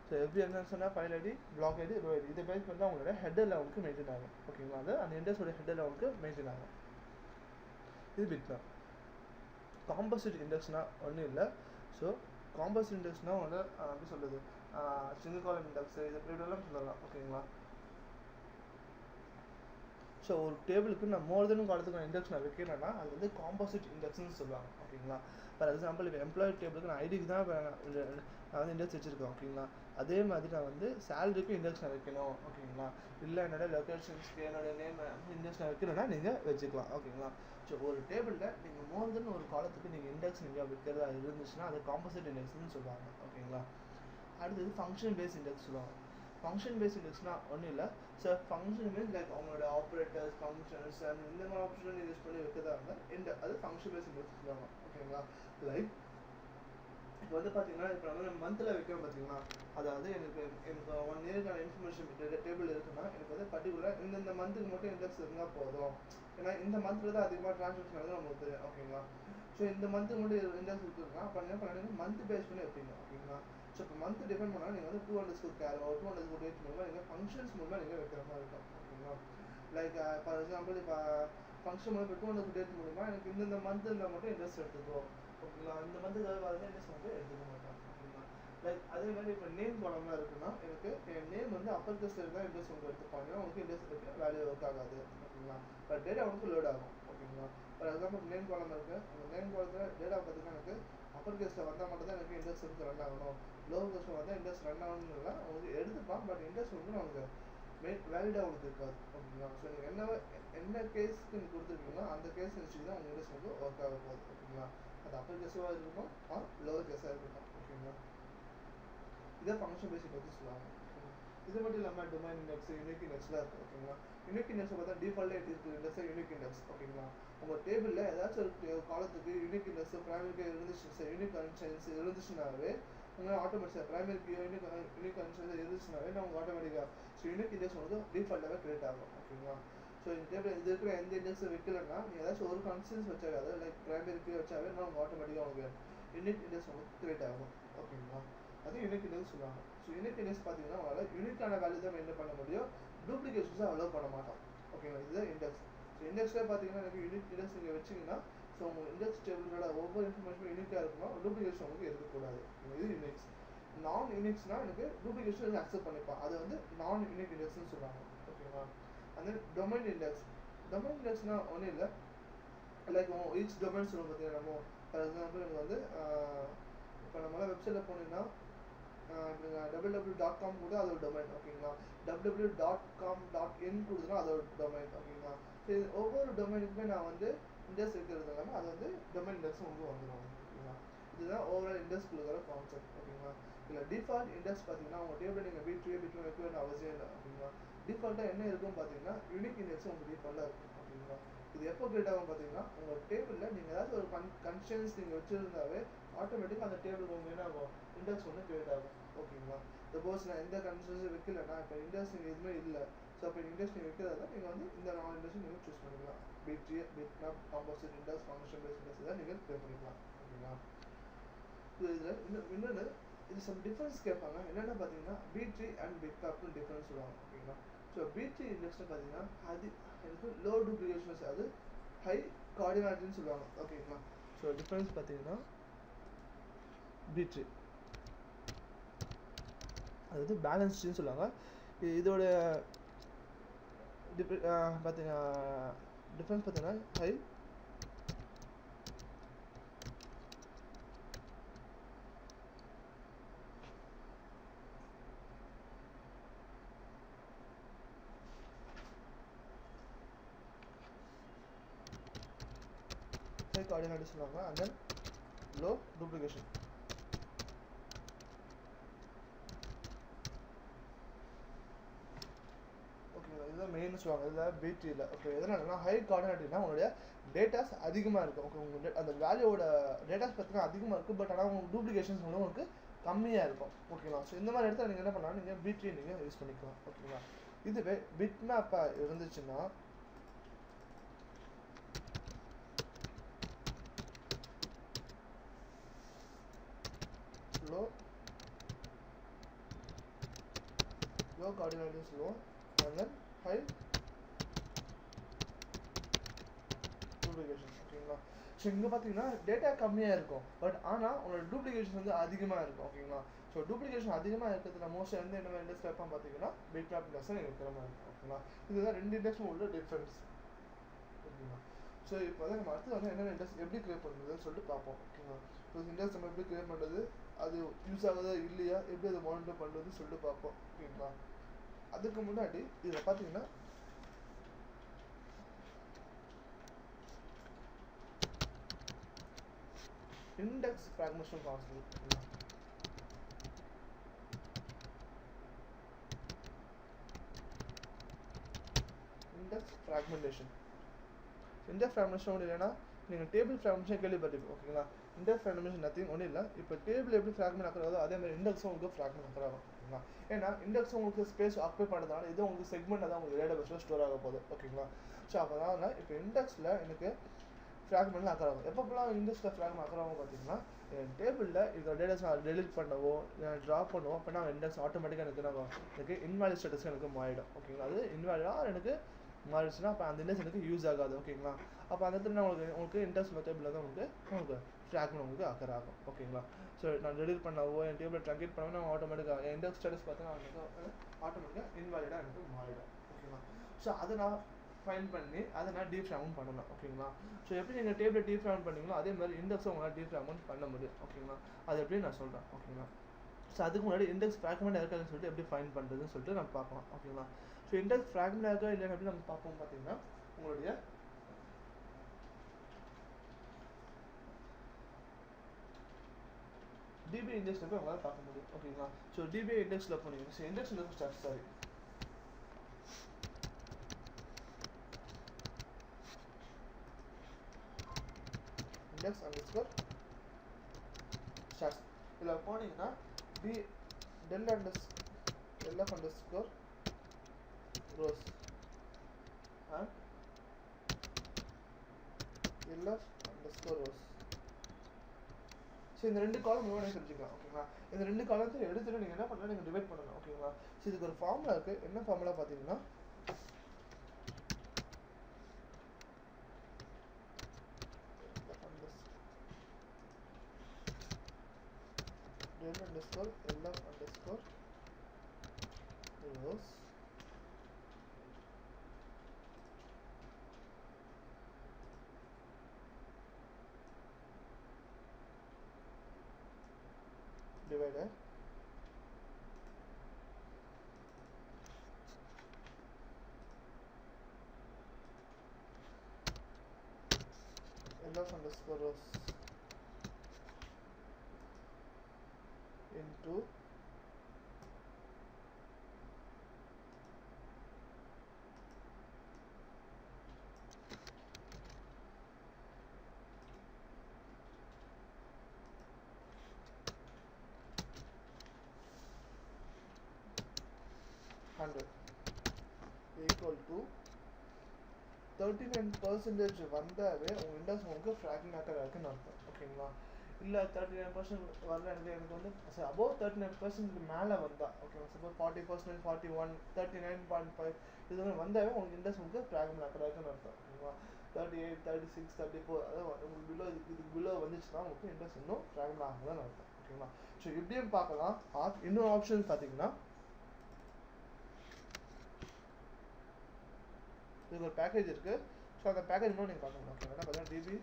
ஸோ FBR என்ன சொன்னால் file ID, block ID, row ID, இதை பேஸ் பண்ணி தான் உங்களோட ஹெட்டர் லெவலுக்கு மெயின்டைன் ஆகும். ஓகேங்களா. அது அந்த இண்டெக்ஸோட ஹெட்டர் லெவலுக்கு மெயின்டைன் ஆகும். இது பிட் மேப். காம்போசிட் இண்டெக்ஸ்னால் ஒன்றும் இல்லை. ஸோ காம்போசிட் இண்டெக்ஸ்னால் உங்களோட எப்படி சொல்கிறது, சிங்கிள் காலம் இண்டெக்ஸ், இது இப்படிலாம் சொல்லலாம். ஓகேங்களா. ஸோ ஒரு டேபிளுக்கு நான் மோர் தென் காலத்துக்கு நான் இண்டெக்ஸ் நான் வைக்கிறேன்னா அது வந்து காம்போசிட் இண்டெக்ஸ்னு சொல்லுவாங்க. ஓகேங்களா. ஃபார் எக்ஸாம்பிள் இப்போ எம்ப்ளாயி டேபிளுக்கு நான் ஐடிக்கு தான் நான் வந்து இண்டெக்ஸ் வச்சுருக்கேன். ஓகேங்களா. அதே மாதிரி நான் வந்து சேலரிக்கும் இண்டெக்ஸ் நான் வைக்கணும். ஓகேங்களா. இல்லை என்னோட லொக்கேஷன்ஸ்க்கு என்னோட நேம் இண்டெக்ஸ் நான் வைக்கணும்னா நீங்கள் வச்சுக்கலாம். ஓகேங்களா. ஸோ ஒரு டேபிளில் நீங்கள் மோர் தென் ஒரு காலத்துக்கு நீங்கள் இண்டெக்ஸ் நீங்கள் வைக்கிறதா இருந்துச்சுன்னா அது காம்போசிட் இண்டெக்ஸ்னு சொல்லுவாங்க. ஓகேங்களா. அடுத்தது ஃபங்க்ஷன் பேஸ் இண்டெக்ஸ் சொல்லுவாங்க. ஃபங்க்ஷன் பேஸ் இண்டெக்ஸ்னால் ஒன்றும் இல்லை. ஸோ ஃபங்க்ஷன் மீன்ஸ் லைக் அவங்களோட ஆப்ரேட்டர்ஸ், ஃபங்க்ஷன்ஸ் அண்ட் இந்த மாதிரி ஆப்ஷன் யூஸ் பண்ணி வைக்கிறதா இருந்தால் அது ஃபங்க்ஷன் பேஸ் இண்டெக்ஸ் சொல்லுவாங்க. ஓகேங்களா. லைக் இப்போ வந்து பார்த்தீங்கன்னா இப்போ நம்ம மந்தில் வைக்கிறோம் பார்த்தீங்கன்னா, அதாவது எனக்கு 1 இயருக்கான இன்ஃபர்மேஷன் டேபிள் இருக்குன்னா எனக்கு வந்து பர்டிகுலர் இந்த மந்த்துக்கு மட்டும் இண்டெக்ஸ் இருந்தால் போதும். ஏன்னா இந்த மந்தில் தான் அதிகமாக ட்ரான்சாக்ஷன் ஆகுது நமக்கு தெரியும். ஓகேங்களா. ஸோ இந்த மந்த்துக்கு மட்டும் இண்டெக்ஸ் இருக்குன்னா அப்போ என்ன பண்ணுறீங்க, மந்த் பேஸ் பண்ணி வைப்பீங்க. ஓகேங்களா. ஸோ இப்போ மந்த் டிபெண்ட் பண்ணால் நீங்கள் வந்து 200 கேரோ 200 டேட் மூலமாக நீங்கள் ஃபங்க்ஷன்ஸ் மூலமாக நீங்கள் வைக்கிற மாதிரி இருக்கும். ஓகேங்களா. லைக் ஃபார் எக்ஸாம்பிள் இப்போ ஃபங்க்ஷன் மூலம் இப்போ 200 டேட் மூலமா எனக்கு இந்த மந்தில் மட்டும் இன்ட்ரெஸ்ட் எடுத்துக்கோ. ஓகேங்களா. இந்த மந்த்துக்காக வந்து இன்ட்ரெஸ்ட் மட்டும் எடுத்துக்க மாட்டேன். ஓகேங்களா. லைக் அதே மாதிரி இப்போ நேம் காலம்லாம் இருக்குன்னா எனக்கு என் நேம் வந்து அப்பர் கேஸ்ல இருந்தால் இன்ட்ரெஸ்ட் உங்களுக்கு எடுத்துப்பாங்க. உங்களுக்கு இன்ட்ரெஸ்ட் இருக்கு வேல்யூ ஒர்க் ஆகாது. ஓகேங்களா. பட் டேட்டா உங்களுக்கு லோட் ஆகும். ஓகேங்களா. ஃபார் எக்ஸாம்பிள் நேம் காலம் இருக்குது, அந்த நேம் காலத்தில் டேட்டா பார்த்தீங்கன்னா எனக்கு அப்பர் கேஸில் வந்தால் மட்டும் தான் எனக்கு இண்டெக்ஸ் வந்து ரன் ஆகணும், லோவர் கேஸில் வந்தால் இண்டெக்ஸ் ரன் ஆகணும்னா உங்களுக்கு எடுத்துப்பான். பட் இண்டெக்ஸ் வந்து நமக்கு வேலிடாக உங்களுக்கு இருக்காது. ஓகேங்களா. ஸோ நீங்கள் என்ன கேஸ்க்கு நீங்கள் கொடுத்துருக்கீங்களோ அந்த கேஸ் வச்சு தான் உங்கள் இண்டெக்ஸ் வந்து ஒர்க் ஆக போகுது. ஓகேங்களா. அது அப்பர் கேஸாக இருக்கட்டும் லோவர் கேஸாக இருக்கட்டும். ஓகேங்களா. இதை ஃபங்க்ஷன் பேஸை பற்றி சொல்லுவாங்க. இது மட்டும் இல்லாமல் டொமைன் இண்டெக்ஸ், யூனிக் இண்டெக்ஸ்லாம் இருக்குது. ஓகேங்களா. யூனிக் இண்டெக்ஸ் பார்த்தா டிஃபால்ட்டாக இருக்குது இண்டெக்ஸ் யூனிக் இண்டெக்ஸ். ஓகேங்களா. உங்கள் டேபிளில் ஏதாச்சும் ஒரு காலத்துக்கு யூனிக் இண்டெக்ஸ் ப்ரைமரிக்கு இருந்துச்சு, யூனிக் கனெக்ஷன்ஸ் இருந்துச்சுனாவே உங்கள் ஆட்டோமேட்டிக் ப்ரைமரிக்கு யூனிக் கனெக்ஷன்ஸ் இருந்துச்சுனாவே நான் உங்கள் ஆட்டோமேட்டிக்காக ஸோ யூனிக் இண்டெக்ஸ் உங்களுக்கு டிஃபால்ட்டாகவே கிரியேட் ஆகும். ஓகேங்களா. ஸோ இந்த டேபிள் இது இருக்கிற எந்த இண்டெக்ஸும் வைக்கலன்னா நீங்கள் ஏதாச்சும் ஒரு கனெக்ஷன்ஸ் வச்சாவே, அதாவது லைக் ப்ரைமரிக்கு வச்சாவே நான் உங்கள் ஆட்டோமேட்டிக்காக உங்களுக்கு யூனிக் இண்டெக்ஸ் உங்களுக்கு கிரியேட் ஆகும். ஓகேங்களா. அது யூனிக் இண்டெக்ஸ் சொல்லுவாங்க. ஸோ யூனிக் இண்டெக்ஸ் பார்த்தீங்கன்னா உங்களால் யூனிக்கான வேல்யூ தான் மெயின்டைன் பண்ண முடியும், டூப்ளிகேஷன்ஸை அலோவ் பண்ண மாட்டோம். ஓகேங்களா. இதுதான் இண்டெக்ஸ். ஸோ இண்டெக்ஸில் பார்த்தீங்கன்னா எனக்கு யூனிக் இண்டெக்ஸ் நீங்கள் வச்சிங்கன்னா ஸோ உங்கள் இண்டெக்ஸ் டேபிளோட ஒவ்வொரு இன்ஃபர்மேஷனும் யூனிக்காக இருக்கணும், டூப்ளிகேஷன் உங்களுக்கு இருக்கக்கூடாது. இது யூனிக்ஸ். நான் யூனிக்ஸ்னால் எனக்கு டூப்ளிகேஷன் அக்செப்ட் பண்ணிப்பான், அது வந்து நான் யூனிக் இண்டெக்ஸ்னு சொல்லுவாங்க. ஓகேங்களா. அந்த டொமைன் இண்டெக்ஸ். டொமைன் இண்டெக்ஸ்னால் ஒன்றும் இல்லை, லைக் ஈச் டொமைன் சொல்லுவோம் பார்த்தீங்கன்னா நம்ம ஃபார் எக்ஸாம்பிள் எனக்கு வந்து இப்போ நம்மளால் வெப்சைட்டில் போனீங்கன்னா www.com கூட அது ஒரு டொமைன். ஓகேங்களா. www.com.in கொடுத்தனா அது ஒரு டொமைன். ஓகேங்களா. சரி ஒவ்வொரு டொமைனுக்குமே நான் வந்து இண்டெக்ஸ் இருக்கிறது இல்லாமல் அது வந்து டொமைன் இண்டெக்ஸ் உங்களுக்கு வந்துடும். ஓகேங்களா. இதுதான் ஓவரால் இண்டெக்ஸ் கொடுக்குற கான்செப்ட். ஓகேங்களா. இல்லை டிஃபால்ட் இண்டெக்ஸ் பார்த்தீங்கன்னா உங்கள் டேபிள் நீங்கள் B2 வைக்க வேண்டிய அவசியம் இல்லை. ஓகேங்களா. டிஃபால்ட்டாக என்ன இருக்குன்னு பார்த்தீங்கன்னா யூனிக் இண்டெக்ஸ் உங்களுக்கு டிஃபால்ட்டாக இருக்கும். ஓகேங்களா. இது எப்போ கிரியேட் ஆகும் பார்த்தீங்கன்னா உங்கள் டேபிளில் நீங்கள் ஏதாச்சும் ஒரு கன்ஸ்டன்ஸ் நீங்கள் வச்சுருந்தாவே ஆட்டோமேட்டிக்காக அந்த டேபிள் உங்களுக்கு என்ன ஆகும், இண்டெக்ஸ் ஒன்று கிரியேட் ஆகும். ஓகேங்களா. சப்போஸ் நான் எந்த கன்ஸ்டன்ஸும் வைக்கலன்னா இப்போ இண்டெக்ஸ் நீங்கள் எதுவுமே இல்லை, ஸோ அப்போ இண்டெக்ஸ் நீங்கள் வைக்கிறதா நீங்கள் வந்து இந்த நான் இண்டெக்ஸ் நீங்கள் சூஸ் பண்ணிக்கலாம். Bitmap, composite index, function base index தான் நீங்கள் கிரியேட் பண்ணிக்கலாம். ஓகேங்களா. ஸோ இதில் இன்னொன்று இது சம் டிஃபரன்ஸ் கேட்பாங்க. என்னென்ன பார்த்தீங்கன்னா B3 அண்ட் பிட்மேப்னு டிஃபரன்ஸ் சொல்லுவாங்க. ஓகேங்களா? ஸோ B3 இண்டெக்ஸில் பார்த்தீங்கன்னா அது எனக்கு லோ டூப்ளிகேஷன்ஸ், அது ஹை கார்டினாலிட்டின்னு சொல்லுவாங்க. ஓகேங்களா? ஸோ டிஃபரன்ஸ் பார்த்தீங்கன்னா B3 அது வந்து பேலன்ஸ்டுன்னு சொல்லுவாங்க. இதோட பார்த்தீங்கன்னா டிஃபரன்ஸ் பார்த்தீங்கன்னா ஹை coordinate சொல்லுவாங்க, and then low duplication. ஓகேங்களா? இதுதான் மெயின் சொல்லுவாங்க இதில் B3ல. ஓகே, எதனாலனா ஹை கார்டினேட்னா உங்களுடைய டேட்டாஸ் அதிகமாக இருக்கும். ஓகே, உங்களுக்கு அந்த வேல்யூவோட டேட்டாஸ் பார்த்தீங்கன்னா அதிகமாக இருக்குது, பட் ஆனால் உங்களுக்கு டூப்ளிகேஷன்ஸ் வந்து உங்களுக்கு கம்மியாக இருக்கும். ஓகேங்களா? ஸோ இந்த மாதிரி இடத்துல நீங்கள் என்ன பண்ணலாம், நீங்கள் B3 நீங்கள் யூஸ் பண்ணிக்கலாம். ஓகேங்களா? இதுவே பிட்மேப்பாக இருந்துச்சுன்னா low coordinate is low and then high duplication. ஓகேங்களா? ஸோ இங்கே பார்த்தீங்கன்னா டேட்டா கம்மியாக இருக்கும், பட் ஆனால் உங்களோட டூப்ளிகேஷன் வந்து அதிகமாக இருக்கும். ஓகேங்களா? ஸோ டூப்ளிகேஷன் அதிகமாக இருக்கிறதுல மோஸ்ட்டாக வந்து என்ன இண்டெக்ஸ் வைப்பான் பார்த்தீங்கன்னா பிட்மேப் இண்டெக்ஸ் தான் இருக்கிற மாதிரி இருக்கும். ஓகேங்களா? இதுதான் ரெண்டு இண்டெக்ஸும் உள்ள டிஃப்ரென்ஸ். ஓகேங்களா? ஸோ இப்போ வந்து நம்ம அடுத்து வந்து என்னென்ன இண்டெக்ஸ் எப்படி கிரியேட் பண்ணுறதுன்னு சொல்லிட்டு பார்ப்போம். ஓகேங்களா? ஸோ இண்டெக்ஸ் நம்ம எப்படி கிரியேட் பண்ணுறது, அது யூஸ் ஆகுதா இல்லையா, எப்படி அதை மானிட்டர் பண்ணுறதுன்னு சொல்லிட்டு பார்ப்போம். ஓகேங்களா? அதுக்கு முன்னாடி இதில் பார்த்தீங்கன்னா index fragmentation concept. Index fragmentation இல்லைன்னா நீங்கள் டேபிள் ஃப்ராக்மெண்டேஷன் கேள்விப்பட்டிருப்பீங்க. ஓகேங்களா? இண்டெக்ஸ் ஃப்ராக்மெண்டேஷன் நத்திங் ஒன்றும் இல்லை. இப்போ டேபிள் எப்படி ஃப்ராக்மெண்ட் ஆகிறதோ அதே மாதிரி இண்டெக்ஸும் உங்களுக்கு ஃப்ராக்மெண்ட் ஆகிறாகும். ஓகேங்களா? ஏன்னா இண்டெக்ஸ் உங்களுக்கு ஸ்பேஸ் ஆக்குபை பண்ணுறதுனால இது உங்களுக்கு செக்மெண்ட் தான் உங்களுக்கு டேட்டாபேஸில் ஸ்டோர் ஆக போகுது. ஓகேங்களா? ஸோ அப்போதான் இப்போ இண்டெக்ஸில் எனக்கு ஃப்ராக்மெண்ட்லாம் ஆக்குறாங்க. எப்பப்பெல்லாம் இண்டெக்ஸில் ஃப்ராக்மெண்ட் ஆக்குறாங்க பார்த்தீங்கன்னா டேபிளில் இருக்கிற டேட்டாஸ் நான் டெலிட் பண்ணவோ ட்ராப் பண்ணுவோம் அப்படின்னா இண்டெக்ஸ் ஆட்டோமேட்டிக்காக எனக்கு இன்வாலிட் ஸ்டேட்டஸ் எனக்கு மாறிடும். ஓகேங்களா? அது இன்வாலிடாக எனக்கு மாறிடுச்சுன்னா அப்போ அந்த இண்டெக்ஸ் எனக்கு யூஸ் ஆகாது. ஓகேங்களா? அப்போ அந்த இடத்துல உங்களுக்கு இண்டெக்ஸ் டேபிளில் தான் உங்களுக்கு ஃப்ராக்மெண்ட் உங்களுக்கு அக்கர் ஆகும். ஓகேங்களா? ஸோ நான் டெலிட் பண்ணவோ என் டேபிளை ட்ரங்கேட் பண்ணவோ நான் ஆட்டோமேட்டிக்காக என் இண்டெக்ஸ் ஸ்டேட்டஸ் பார்த்தீங்கன்னா எனக்கு ஆட்டோமேட்டிக்காக இன்வாலிடாக எனக்கு மாறிடும். ஓகேங்களா? ஸோ அதை நான் ஃபைன் பண்ணி அதை நான் டீஃப்ராக்மெண்ட் பண்ணணும். ஓகேங்களா? ஸோ எப்படி நீங்கள் டேபிளை டீஃப்ராக்மெண்ட் பண்ணீங்களோ அதே மாதிரி இண்டெக்ஸை உங்களால் டீஃப்ராக்மெண்ட் பண்ண முடியும். ஓகேங்களா? அது எப்படின்னு நான் சொல்கிறேன். ஓகேங்களா? ஸோ அதுக்கு முன்னாடி இண்டெக்ஸ் ஃப்ராக்மெண்ட் இருக்காதுன்னு சொல்லிட்டு எப்படி ஃபைன் பண்ணுறதுன்னு சொல்லிட்டு நம்ம பார்க்கலாம். ஓகேங்களா? ஸோ இண்டெக்ஸ் ஃப்ராக்மெண்ட் இருக்கா இல்லைன்னு எப்படி நம்ம பார்ப்போம் பார்த்தீங்கன்னா உங்களுடைய DB இண்டெக்ஸில் போய் உங்களால் பார்க்க முடியும். ஓகேங்களா? ஸோ DB இண்டெக்ஸில் போனீங்க. So index sorry index underscore stats இதில் போனீங்கன்னா del lf underscore rows and lf underscore rows. So இந்த ரெண்டு காலம் நீங்கள் தெரிஞ்சுக்கலாம். ஓகேங்களா? இந்த ரெண்டு காலத்தை எடுத்துகிட்டு நீங்கள் என்ன பண்ணலாம், நீங்கள் டிவைட் பண்ணணும். ஓகேங்களா? ஸோ இதுக்கு ஒரு ஃபார்முலா இருக்குது. என்ன ஃபார்முலா பார்த்தீங்கன்னா del underscore lf underscore rows divided lf underscore rows into equal to 39% வந்தாவே உங்கள் இண்டெக்ஸ் உங்களுக்கு ஃப்ராக்மெண்ட் ஆக்கர் இருக்குன்னு அர்த்தம். ஓகேங்களா? இல்லை 39% வரல, எனக்கு வந்து சரி அபோவ் 39% மேலே வந்தா ஓகேவா, சப்போஸ் 40%, 41, 39.5 இது மாதிரி வந்தாவே உங்களுக்கு இண்டெக்ஸ் உங்களுக்கு ஃப்ராக்மெண்ட் அக்கறை இருக்குன்னு அர்த்தம் ஓகேவா. 38, 36, 34 அதாவது உங்களுக்கு பிலோ இதுக்கு பிலோ வந்துச்சுன்னா உங்களுக்கு இண்டெக்ஸ் இன்னும் ஃப்ராக்மெண்ட் ஆகுதுன்னு அர்த்தம் ஓகேங்களா. ஸோ இப்படியும் பார்க்கலாம். இன்னொரு ஆப்ஷன் பார்த்தீங்கன்னா இதுக்கு ஒரு பேக்கேஜ் இருக்குது. ஸோ அந்த பேக்கேஜ் இன்னும் நீங்கள் பார்க்கணும் ஓகேங்களா. என்ன பார்த்தீங்கன்னா DB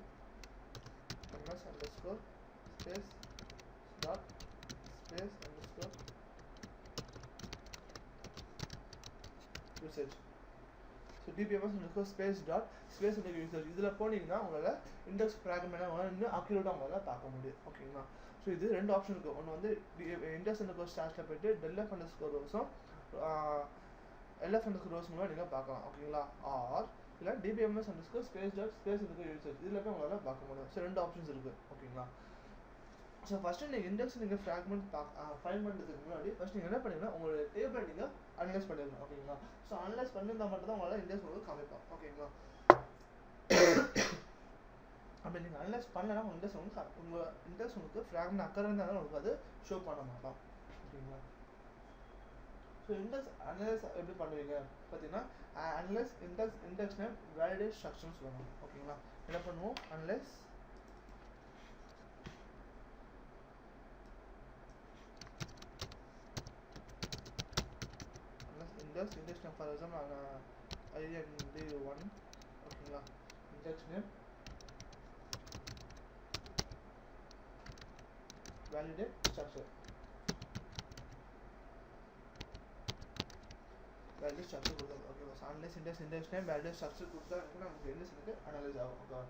MS underscore space dot space underscore usage. So DBMS underscore space dot space usage இதில் போனீங்கன்னா உங்களால் இண்டெக்ஸ் ஃப்ராக்மெண்ட் உங்களால் இன்னும் அக்யூரேட்டாக உங்களால் பார்க்க முடியும் ஓகேங்களா. ஸோ இது ரெண்டு ஆப்ஷன் இருக்குது. ஒன்று வந்து இண்டெக்ஸ் அண்டர்ஸ்கோர் ஸ்டார்ஸில் போய்ட்டு டெல்எஃப் அண்டர்ஸ்கோர் ரோஸும் எல்எஃப் அண்டர்ஸ்கோர் ரோஸ் மூலம் நீங்கள் பார்க்கலாம் ஓகேங்களா. ஆர் இல்லை DBMS underscore space dot space usage இதில் போய் உங்களால் பார்க்க முடியும். ஸோ ரெண்டு ஆப்ஷன்ஸ் இருக்குது ஓகேங்களா. ஸோ ஃபஸ்ட்டு நீங்கள் இண்டெக்ஸ் நீங்கள் ஃப்ராக்மெண்ட் ஃபைண்ட் பண்ணுறதுக்கு முன்னாடி ஃபஸ்ட் நீங்கள் என்ன பண்ணீங்கன்னா உங்களோட டேபிளை நீங்கள் அனலைஸ் பண்ணிடணும் ஓகேங்களா. ஸோ அனலைஸ் பண்ணியிருந்தால் மட்டும் தான் உங்களால் இண்டெக்ஸ் உங்களுக்கு காமிப்போம் ஓகேங்களா. அப்படி நீங்கள் அனலைஸ் பண்ணலைன்னா உங்கள் இண்டெக்ஸ் உங்களுக்கு ஃப்ராக்மெண்ட் அக்கறை இருந்தாலும் உங்களுக்கு அது ஷோ பண்ண மாட்டோம் ஓகேங்களா. ஸோ இண்டெக்ஸ் அனலைஸ் எப்படி பண்ணுவீங்க பார்த்தீங்கன்னா அனலைஸ் இண்டெக்ஸ் நேம் வேலிடேட் ஸ்ட்ரக்சர்னு சொல்லணும் ஓகேங்களா. என்ன பண்ணுவோம் analyse index name for example ind1 ஓகேங்களா. index name validate structure கொடுத்தோம் ஓகேவா. Analyse index name validate structure கொடுத்தா நமக்கு இண்டெக்ஸ் அனலைஸ் ஆகும் ஓகேவா.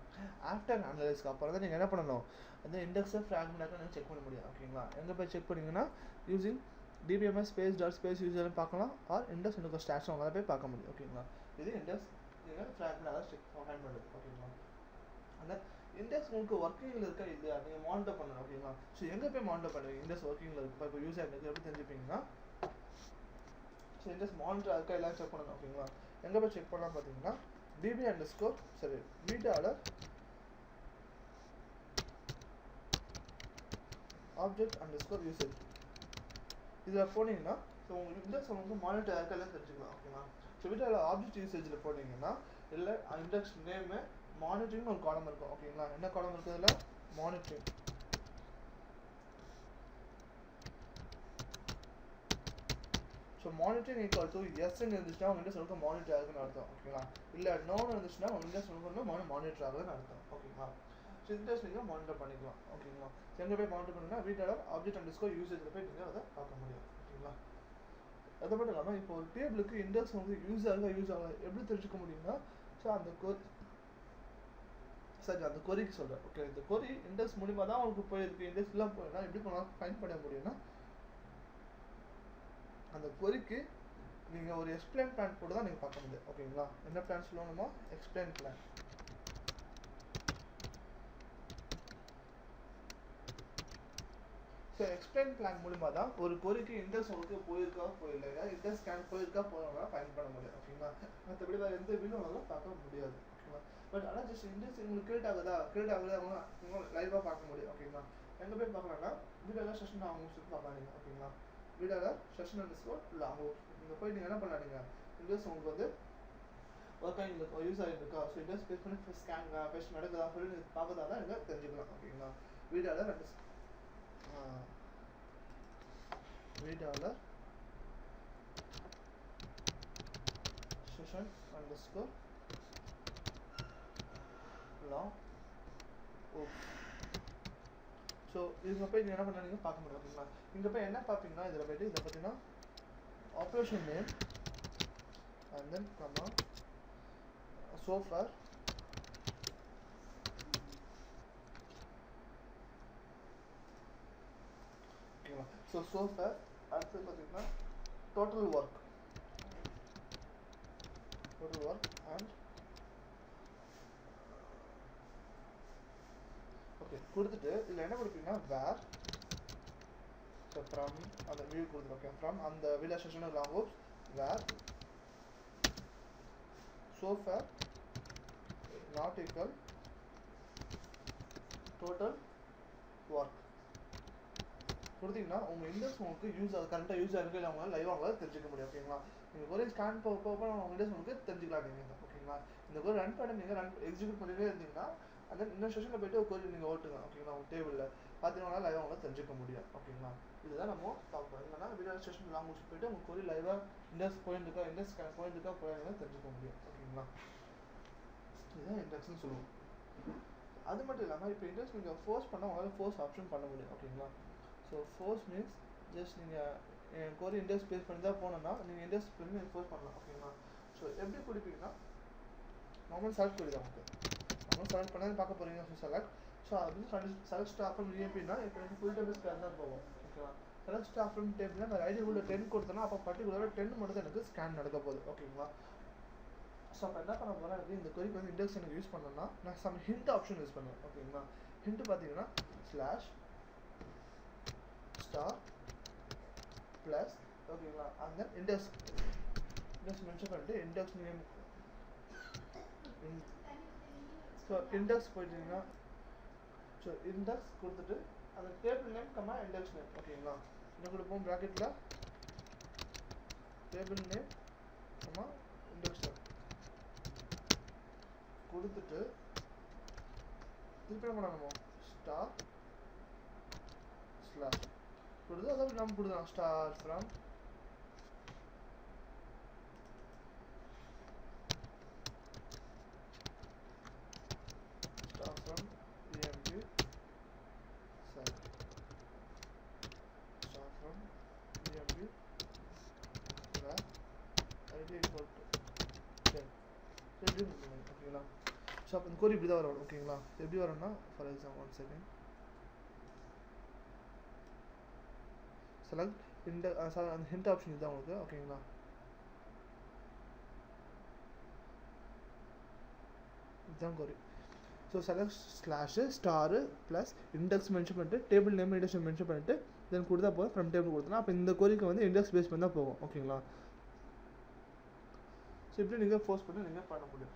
ஆஃப்டர் அனலைஸ்க்கு அப்புறம் தான் நீங்கள் என்ன பண்ணணும் அந்த இண்டெக்ஸை ஃப்ராக்மெண்ட் நீங்கள் செக் பண்ண முடியும் ஓகேங்களா. எங்கே போய் செக் பண்ணிங்கன்னா using DBMS space dot space யூசர்னு பார்க்கலாம். ஆர் இண்டெக்ஸ் எனக்கு ஸ்டாட்ஸ் உங்களால் போய் பார்க்க முடியும் ஓகேங்களா. இது இண்டெக்ஸ் நீங்கள் ஃப்ராக்மெண்ட் செக் ஃபைண்ட் பண்ணுறது ஓகேங்களா. அந்த இண்டெக்ஸ் உங்களுக்கு ஒர்க்கிங்கில் இருக்கா இல்லையா நீங்கள் மானிட்டர் பண்ணணும் ஓகேங்களா. ஸோ எங்கே போய் மானிட்டர் பண்ணுவீங்க இண்டெக்ஸ் ஒர்க்கிங்கில் இருக்குது இப்போ யூசர் எனக்கு எப்படி தெரிஞ்சுப்பீங்கன்னா ஸோ இண்டெக்ஸ் மானிட்டர் இருக்கா எல்லாம் செக் பண்ணணும் ஓகேங்களா. எங்கே போய் செக் பண்ணலாம் பார்த்தீங்கன்னா டிபி அண்டர்ஸ்கோர் சரி வீட்டாளர் ஆப்ஜெக்ட் அண்டர்ஸ்கோர் யூசேஜ் இதில் போனீங்கன்னா ஸோ உங்களுக்கு இண்டெக்ஸ் உங்களுக்கு மானிட்டர் இருக்கா எல்லாம் தெரிஞ்சுக்கலாம் ஓகேங்களா. ஸோ வீட்டாளர் ஆப்ஜெக்ட் யூசேஜில் போனீங்கன்னா இல்லை இண்டெக்ஸ் நேமு மானிட்டரிங்னு ஒரு காலம் இருக்கும் ஓகேங்களா. என்ன காலம் இருக்குது இதில் monitoring. So monitoring equal to எஸ்ன்னு இருந்துச்சுன்னா உங்கள் இண்டெக்ஸ் உங்களுக்கு மானிட்டர் ஆகுதுன்னு அர்த்தம் ஓகேங்களா. இல்லை நோன்னு இருந்துச்சுன்னா உங்கள் இண்டெக்ஸ் உங்களுக்கு மானிட்டர் ஆகுதுன்னு அர்த்தம் ஓகேங்களா. ஸோ இண்டெக்ஸ் நீங்கள் மானிட்டர் பண்ணிக்கலாம் ஓகேங்களா. எங்கே போய் மானிட்டர் பண்ணிங்கன்னா வீட்டாளர் ஆப்ஜெக்ட் அண்டர்ஸ்கோர் யூசேஜில் போய் நீங்கள் அதை பார்க்க முடியும் ஓகேங்களா. அது மட்டும் இல்லாமல் இப்போ ஒரு டேபிளுக்கு இண்டெக்ஸ் உங்களுக்கு யூஸ் ஆகல எப்படி தெரிஞ்சுக்க முடியும்னா ஸோ அந்த சரி அந்த கொரிக்கு சொல்கிறேன் ஓகே. இந்த கொரி இண்டெக்ஸ் மூலிமா தான் உங்களுக்கு போயிருக்கு இண்டெக்ஸ்லாம் போயினா எப்படி பண்ணலாம் ஃபைண்ட் பண்ண முடியும்னா அந்த கொரிக்கு நீங்கள் ஒரு எக்ஸ்பிளைன் பிளான் போட்டு தான் நீங்கள் பார்க்க முடியும் ஓகேங்களா. என்ன பிளான் சொல்லணுமோ explain plan. So explain plan மூலிமா தான் ஒரு கொரிக்கு இண்டெக்ஸ் உங்களுக்கு போயிருக்கா போயில்லையா இண்டெக்ஸ் ஸ்கேன் போயிருக்கா போகலாம் ஃபைண்ட் பண்ண முடியும் ஓகேங்களா. மற்றபடி வேறு எந்த வீடியோனாலும் பார்க்க முடியாது ஓகேங்களா. பட் ஆனால் ஜஸ்ட் இண்டெக்ஸ் உங்களுக்கு கிரியேட் ஆகுதா அவங்க லைவாக பார்க்க முடியும் ஓகேங்களா. எங்கே போய் பார்க்கலாம்னா வீடியோவில் செஷன் அவங்க சொல்லி பார்க்கலாம் நீங்கள் ஓகேங்களா. வீடியோவில் செஷன் அண்டர்ஸ்கோர் இல்லை அவங்க நீங்கள் போய் நீங்கள் என்ன பண்ணலாம் நீங்கள் இண்டெக்ஸ் உங்களுக்கு வந்து ஒர்க் ஆகிட்டு யூஸ் ஆகிட்டு ஸோ இண்டெக்ஸ் பேஸ் பண்ணி ஸ்கேன் பேஸ்ட் நடக்குதா சொல்லி பார்க்கறதா தான் நீங்கள் தெரிஞ்சுக்கலாம் ஓகேங்களா. வீடியோவில் வீடியோவில் session underscore long oops. So இதில் போய் நீங்கள் என்ன பண்ணீங்க பார்க்க முடியும் ஓகேங்களா. இங்கே போய் என்ன பார்ப்பீங்கன்னா இதில் போய்ட்டு இதில் பார்த்தீங்கன்னா operation name and then comma so far ஓகேங்களா. ஸோ சோஃபார் அடுத்தது பார்த்தீங்கன்னா டோட்டல் ஒர்க் அண்ட் ஓகே கொடுத்துட்டு இதில் என்ன கொடுப்பீங்கன்னா வேர் ஸோ ஃப்ரம் அந்த வியூ கொடுத்துருக்கேன் ஃப்ரம் அந்த video session long hops where so far not equal total work கொடுத்தீங்கன்னா உங்கள் இண்டெக்ஸ் உங்களுக்கு கரெக்டாக யூஸ் ஆகிருக்கு இல்லை அவங்களால லைவாக அவங்களால தெரிஞ்சுக்க முடியும். ஓகேங்களா? நீங்கள் கொரி ஸ்கேன் போக உங்கள் இண்டெக்ஸ் உங்களுக்கு தெரிஞ்சுக்கலாம் நீங்கள். ஓகேங்களா? இந்த கொரி ரன் பண்ணி நீங்கள் எக்ஸிக்யூட் பண்ணிட்டே இருந்தீங்கன்னா அந்த இன்னொரு செஷனில் போய்ட்டு ஒரு கொரி நீங்கள் ஓட்டுங்க. ஓகேங்களா? உங்கள் டேபிளில் பார்த்தீங்கன்னா லைவாக அவங்களால தெரிஞ்சுக்க முடியும். ஓகேங்களா? இதுதான் நம்ம பார்ப்போம். இல்லைன்னா வீடியோ ஸ்டேஷன் லாங் முடிச்சு போய்ட்டு உங்கள் கொரி லைவாக இண்டெக்ஸ் போயிருந்துக்கா போயிருந்தா தெரிஞ்சுக்க முடியும். ஓகேங்களா? இதுதான் இண்டெக்ஸ்னு சொல்லுவோம். அது மட்டும் இல்லாமல் இப்போ இண்டெக்ஸ் நீங்கள் ஃபோர்ஸ் பண்ணால் உங்களால் ஃபோர்ஸ் ஆப்ஷன் பண்ண முடியும். ஓகேங்களா? ஸோ ஃபோர்ஸ் மீன்ஸ் ஜஸ்ட் நீங்கள் கொரி இண்டெக்ஸ் பேஸ் பண்ணி தான் போனோன்னா நீங்கள் இண்டெக்ஸ் பண்ணி நீங்கள் ஃபோர்ஸ் பண்ணலாம். ஓகேங்களா? ஸோ எப்படி கொடுப்பீங்கன்னா நார்மல் செலக்ட் கொரி தான் உங்களுக்கு நார்மல் செலக்ட் பண்ணாலும் பார்க்க போகிறீங்க. So select select star from EMPனா இப்போ எனக்கு ஃபுல் டேபிள் ஸ்கேன் தான் போகும். ஓகேவா? செலக்ட் ஸ்டாப் ஃப்ரம் டேபிள்னா நான் ஐடி உள்ள 10 கொடுத்தேன்னா அப்போ பர்டிகுலராக 10 மட்டும் தான் எனக்கு ஸ்கேன் நடக்க போகுது. ஓகேங்களா? ஸோ அப்போ என்ன பண்ண போகிறேன் எனக்கு இந்த கொரிக்கு வந்து இண்டெக்ஸ் எனக்கு யூஸ் பண்ணணும்னா நான் சம் ஹிண்ட் ஆப்ஷன் யூஸ் பண்ணுவேன். ஓகேங்களா? ஹிண்ட் பார்த்தீங்கன்னா ஸ்லாஷ் ஸ்டார் ப்ளஸ் ஓகேங்களா அந்த இண்டெக்ஸ் மென்ஷன் பண்ணிட்டு இண்டெக்ஸ் நேம். ஸோ இண்டெக்ஸ் போயிட்டீங்கன்னா ஸோ இண்டெக்ஸ் கொடுத்துட்டு அந்த டேபிள் நேம் கம்மா இண்டெக்ஸ் நேம். ஓகேங்களா? என்ன கொடுப்போம் ப்ராக்கெட்டில் டேபிள் நேம் கம்மா இண்டெக்ஸ் நேம் கொடுத்துட்டு திருப்பி என்ன பண்ணணும் ஸ்டார் ஸ்லாஷ் கொடுத்து அதாவது நம்ம கொடுக்கலாம் star from EMP sorry start from EMP where ID equal to 10. So எப்படி கொடுக்கணும்? ஓகேங்களா? ஸோ அப்போ இந்த கோரி இப்படி தான் வரும். ஓகேங்களா? எப்படி வரும்னா ஃபார் எக்ஸாம்பிள் 1 செகண்ட் செலக்ட் அந்த ஹிண்ட் ஆப்ஷன் இதுதான் உங்களுக்கு. ஓகேங்களா? இதுதான் கோரி. So select slash star plus index mention பண்ணிட்டு டேபிள் நேம் இண்டெக்ஸ் மென்ஷன் பண்ணிட்டு தென் கொடுத்தா போதும் ஃப்ரம் டேபிள் கொடுத்தோன்னா அப்போ இந்த கோரிக்கு வந்து இண்டெக்ஸ் பேஸ் பண்ணி தான் போகும். ஓகேங்களா? ஸோ இப்படி நீங்கள் ஃபோர்ஸ் பண்ணி நீங்கள் பண்ண முடியும்.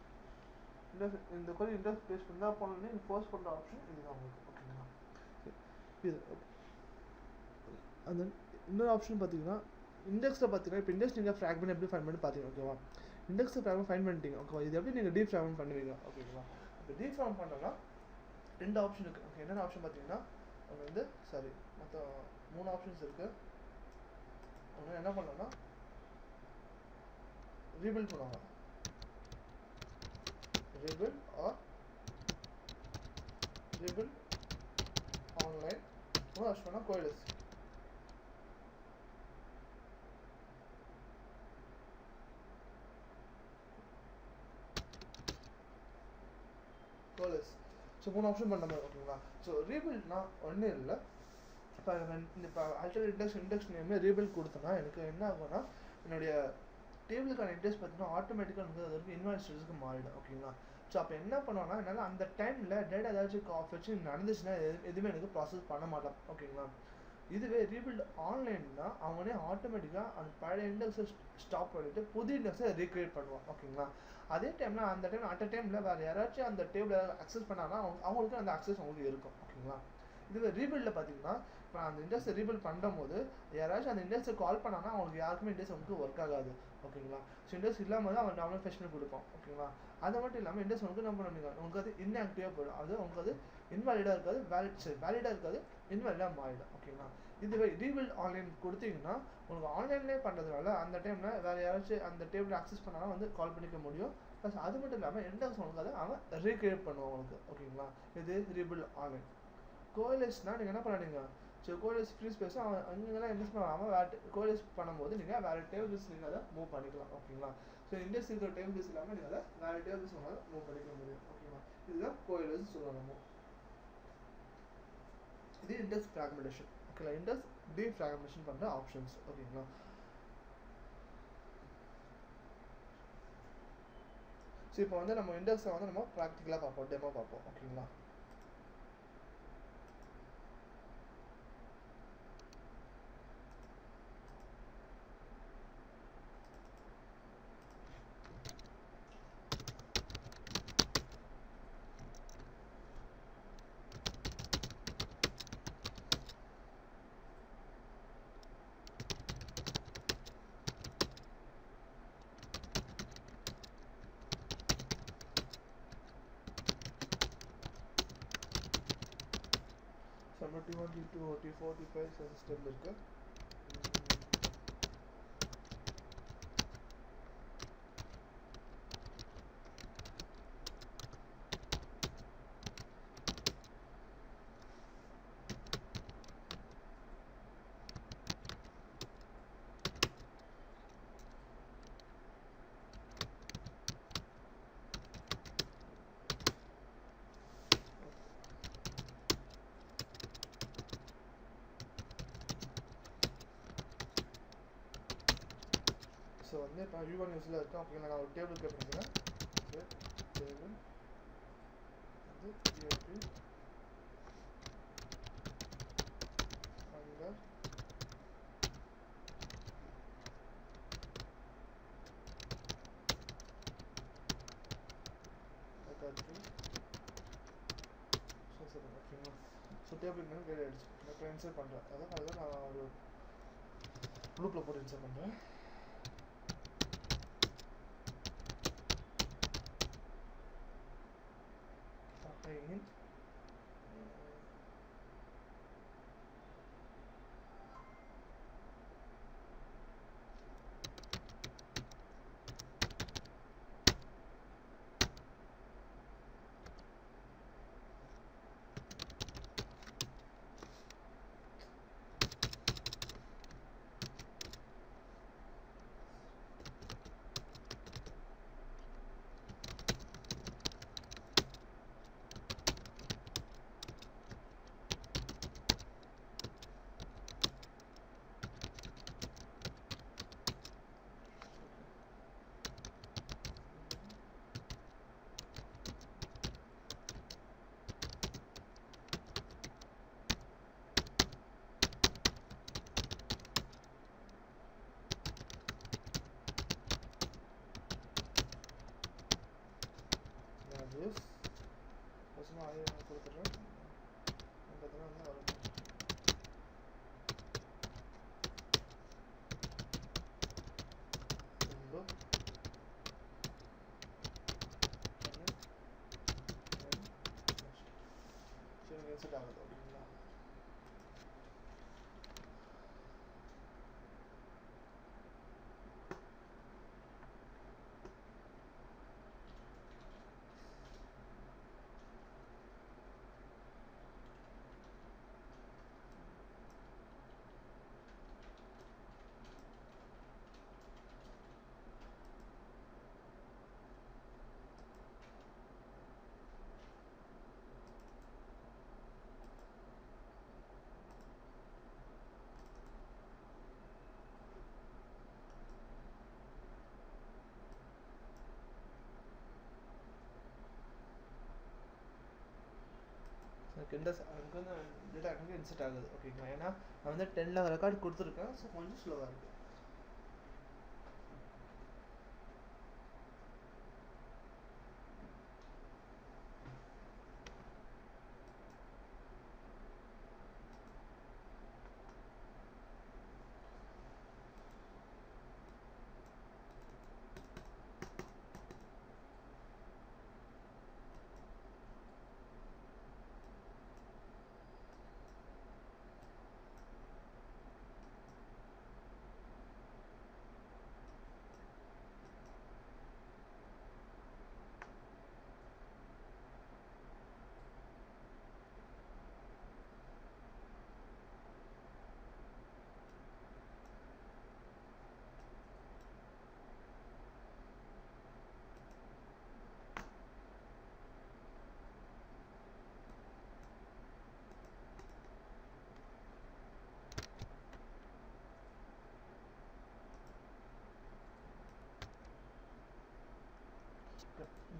இந்த கோரி இண்டெக்ஸ் பேஸ் பண்ணி தான் போனோன்னே நீங்கள் ஃபோர்ஸ் பண்ணுற ஆப்ஷன் இதுதான் உங்களுக்கு. ஓகேங்களா? இது அந்த இன்னொரு ஆப்ஷன் பார்த்தீங்கன்னா இண்டெக்ஸில் பார்த்தீங்கன்னா இப்போ இண்டெக்ஸ் நீங்கள் ஃப்ராக்மெண்ட் எப்படி ஃபைன் பண்ணி பார்த்தீங்க. ஓகேவா? இண்டெக்ஸை ஃப்ராக்மெண்ட் ஃபைன் பண்ணிட்டீங்க. ஓகேவா? இது எப்படி நீங்கள் டீஃப்ராக்மெண்ட் பண்ணுவீங்க. ஓகேங்களா? இப்போ டீஃப்ராக்மெண்ட் பண்ணோன்னா 2 ஆப்ஷன் இருக்குது. ஓகே என்னென்ன ஆப்ஷன் பார்த்தீங்கன்னா ஒன்று வந்து சாரி மொத்தம் 3 ஆப்ஷன்ஸ் இருக்குது. ஒன்று என்ன பண்ணோன்னா ரீபில்ட் பண்ணுவாங்க ரீபில்ட் ஆர் ரீபில்ட் ஆன்லைன். மூணு ஆப்ஷன் பண்ணால் கோயிலஸ். ஸோ 3 ஆப்ஷன் பண்ண மாதிரி. ஓகேங்களா? ஸோ ரீபில்ட்னா ஒன்றும் இல்லை. இப்போ ஆல்ரெடி இண்டெக்ஸ் நேமே ரீபில்ட் கொடுத்தோன்னா எனக்கு என்ன ஆகும்னா என்னுடைய டேபிளுக்கான இண்டெக்ஸ் பார்த்தீங்கன்னா ஆட்டோமேட்டிக்காக வந்து அது வரைக்கும் இன்வாலிட் ஸ்டேஜஸ்க்கு மாறிடும். ஓகேங்களா? ஸோ அப்போ என்ன பண்ணுவோன்னா என்னால் அந்த டைமில் டேட்டா ஏதாச்சும் ஆஃப் வச்சு நடந்துச்சுன்னா எதுவுமே எனக்கு ப்ராசஸ் பண்ண மாட்டேன். ஓகேங்களா? இதுவே ரீபில்ட் ஆன்லைன்னா அவனே ஆட்டோமேட்டிக்காக அந்த பழைய இண்டெக்ஸை ஸ்டாப் பண்ணிவிட்டு புது இண்டெக்ஸை ரீக்ரியேட் பண்ணுவான். ஓகேங்களா? அதே டைமில் அந்த டைம் அட் அ டைமில் வேறு யாராச்சும் அந்த டேபிளை அக்சஸ் பண்ணாங்கன்னா அவங்களுக்கு அந்த அக்சஸ் அவங்களுக்கு இருக்கும். ஓகேங்களா? இதுவே ரீபில்டில் பார்த்தீங்கன்னா இப்போ அந்த இண்டெக்ஸை ரீபில்ட் பண்ணும்போது யாராச்சும் அந்த இண்டெக்ஸை கால் பண்ணாங்கன்னா அவங்களுக்கு யாருக்குமே இண்டெக்ஸ் அவங்களுக்கு ஒர்க் ஆகாது. ஓகேங்களா? ஸோ இண்டெக்ஸ் இல்லாமல் தான் அவன் நார்மல் ஃபெஷன் கொடுப்பான். ஓகேங்களா? அது மட்டும் இல்லாமல் இண்டெக்ஸ் உங்களுக்கு என்ன பண்ணுவீங்க உங்களுக்கு அது இன்ஆக்டிவாக போயிடும். அது உங்களுக்கு அது இன்வாலிடாக இருக்காது வேலிடாக இருக்காது இன்வாலிடாக மாறிடும். ஓகேங்களா? இதுவே ரீபில்ட் ஆன்லைன் கொடுத்தீங்கன்னா உங்களுக்கு ஆன்லைன்லேயே பண்ணுறதுனால அந்த டைமில் வேறு யாராச்சும் அந்த டேபிள் அக்சஸ் பண்ணாலும் வந்து கால் பண்ணிக்க முடியும். ப்ளஸ் அது மட்டும் இல்லாமல் இண்டெக்ஸ் உங்களுக்கு அதை அவன் ரீக்ரியேட் பண்ணுவான் உங்களுக்கு. ஓகேங்களா? இது ரீபில்ட் ஆன்லைன். கோயிலஸ்னால் நீங்கள் என்ன பண்ணுறீங்க ஸோ கோயிலஸ் ஃப்ரீ ஸ்பேஸும் அவன் அங்கெல்லாம் இன்வெஸ்ட் பண்ணாமல் வேறு கோயிலஸ் பண்ணும்போது நீங்கள் வேறு டேபிள்ஸ் நீங்கள் அதை மூவ் பண்ணிக்கலாம். ஓகேங்களா? ஸோ இண்டெக்ஸ் இருக்கிற டேபிள்ஸ் இல்லாமல் நீங்கள் அதை வேறு டேபிள்ஸ் உங்களால் மூவ் பண்ணிக்க முடியும். ஓகேங்களா? இதுதான் கோயிலஸ் சொல்லுவாங்க. இது இண்டெக்ஸ் ஃப்ராக்மெண்டேஷன். ஓகேங்களா? இண்டெக்ஸ் டீஃப்ராக்மெண்டேஷன் பண்ணுற ஆப்ஷன்ஸ். ஓகேங்களா? ஸோ இப்போ வந்து நம்ம இண்டெக்ஸை வந்து நம்ம ப்ராக்டிக்கலாக பார்ப்போம், டெமோ பார்ப்போம். ஓகேங்களா? 41 T2 T4 T5 சிஸ்டம் இருக்கு. ஸோ வந்து இப்போ V1 நியூஸில் இருக்கேன். ஓகேங்களா, நான் ஒரு டேபிள் கிரியேட் பண்ணிக்கிறேன். டேபிள் வந்து கிரியேட்டிவ் அண்டர் ரெக்கார்ட்ரி. ஓகேங்களா, ஸோ டேபிள் நேம் கிரியேட் ஆகிடுச்சு. நான் இப்போ இன்சர்ட் பண்ணுறேன். அதுதான் நான் ஒரு குரூப்பில் போட்டு இன்சர்ட் பண்ணுறேன். in values பசுமா ஆகி கொடுத்துட்றேன். பார்த்தீங்கன்னா வந்து வரும். செட் ஆகுது. ஓகேங்களா, எனக்கு வந்து டேட்டா எனக்கு இன்சர்ட் ஆகுது. ஓகேங்களா, ஏன்னா நான் வந்து 10 ரெக்கார்ட் கொடுத்துருக்கேன். ஸோ கொஞ்சம் ஸ்லோவாக இருக்குது.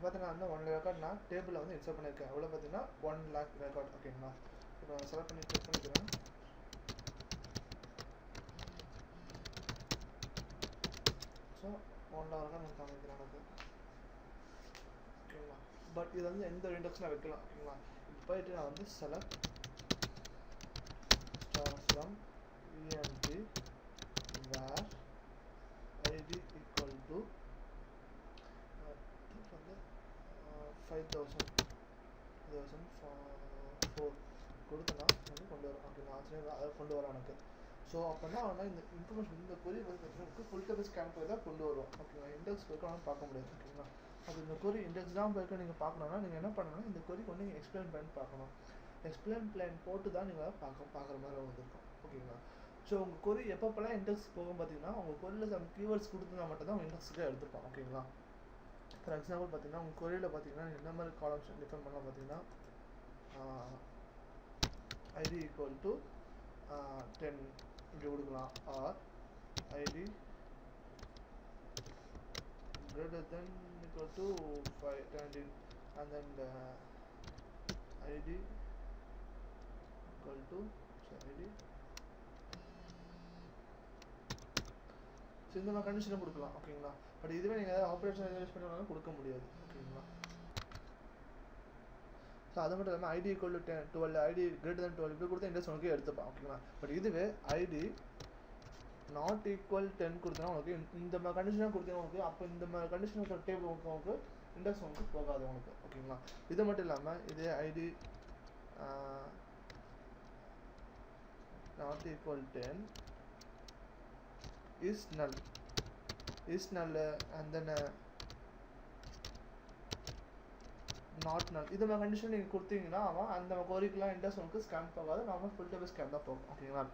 பார்த்தீங்கன்னா வந்து 1 ரெக்கார்ட் நான் டேபிளில் வந்து இன்சர்ட் பண்ணியிருக்கேன். எவ்வளோ பார்த்தீங்கன்னா 1 lakh ரெக்கார்ட். ஓகேங்களா, இப்போ நான் செலக்ட் பண்ணி கிளிக் பண்ணிக்கிறேன். ஸோ 1 lakh ரெக்கார்ட் நான் காமிக்கிறேன் எனக்கு. ஓகேங்களா, பட் இது வந்து எந்த இண்டெக்ஸ் நான் வைக்கலாம். ஓகேங்களா, இப்போ போயிட்டு நான் வந்து select from EMP where ID equal to வந்து 5000 4 கொடுத்தனா கொண்டு வரும். ஓகேங்களா, ஆச்சரியம் அதை கொண்டு வரும் எனக்கு. ஸோ அப்போனா ஆனால் இந்த இன்ஃபர்மேஷன் இந்த கொரி வந்து பார்த்தீங்கன்னா ஃபுல் டேபிள் ஸ்கேன் போய் தான் கொண்டு வரும். ஓகேங்களா, இண்டெக்ஸ் போய்க்கலாம் பார்க்க முடியாது. ஓகேங்களா, அது இந்த கொரி இண்டெக்ஸ் தான் போய்க்க நீங்கள் பார்க்கணுன்னா நீங்கள் என்ன பண்ணணும்னா இந்த கொரிக்கு வந்து நீங்கள் எக்ஸ்பிளைன் பண்ணி பார்க்கணும். எக்ஸ்பிளைன் பிளான் போட்டு தான் நீங்கள் பார்க்குற மாதிரி வந்துருக்கும். ஓகேங்களா, ஸோ உங்கள் கொரி எப்பப்போலாம் இண்டெக்ஸ் போகும் பார்த்தீங்கன்னா உங்கள் கொரியில் சம் கீவேர்ட்ஸ் கொடுத்துருந்தா மட்டும் தான் உங்கள் இண்டெக்ஸுக்கு எடுத்துப்போம். ஓகேங்களா, ஃபார் எக்ஸாம்பிள் பார்த்தீங்கன்னா உங்கள் கொரியில் பார்த்தீங்கன்னா என்ன மாதிரி காலம்ஸ் டிஃபைன் பண்ணலாம் பார்த்தீங்கன்னா id equal to 10 இப்படி கொடுக்கலாம், or id greater than equal to 5 and then id equal to id. So இந்த மாதிரி கண்டிஷனை கொடுக்கலாம். ஓகேங்களா, பட் இதுவே நீங்கள் ஏதாவது ஆப்ரேஷன் யூஸ் பண்ணாலும் கொடுக்க முடியாது. ஓகேங்களா, ஸோ அது மட்டும் இல்லாமல் ID equal to 12 ID greater than 12 இப்படி கொடுத்தா இண்டெக்ஸ் உனக்கு எடுத்துப்பான். ஓகேங்களா, பட் இதுவே ஐடி நாட் ஈக்குவல் 10 கொடுத்தனா உனக்கு இந்த மாதிரி கண்டிஷனாக கொடுத்தீங்கன்னா உனக்கு அப்போ இந்த மாதிரி கண்டிஷன் இருக்கிற டேபிள் உனக்கு இண்டெக்ஸ் உனக்கு போகாது உனக்கு. ஓகேங்களா, இது மட்டும் இல்லாமல் இதே ID not equal 10 is null and then not null இது மாதிரி கண்டிஷன் நீங்கள் கொடுத்தீங்கன்னா அவன் அந்த கொரிக்கெலாம் இண்டெக்ஸ் உங்களுக்கு ஸ்கேன் போகாது, நார்மல் ஃபுல் டேபிள் ஸ்கேன் தான் போகும். ஓகேங்களா,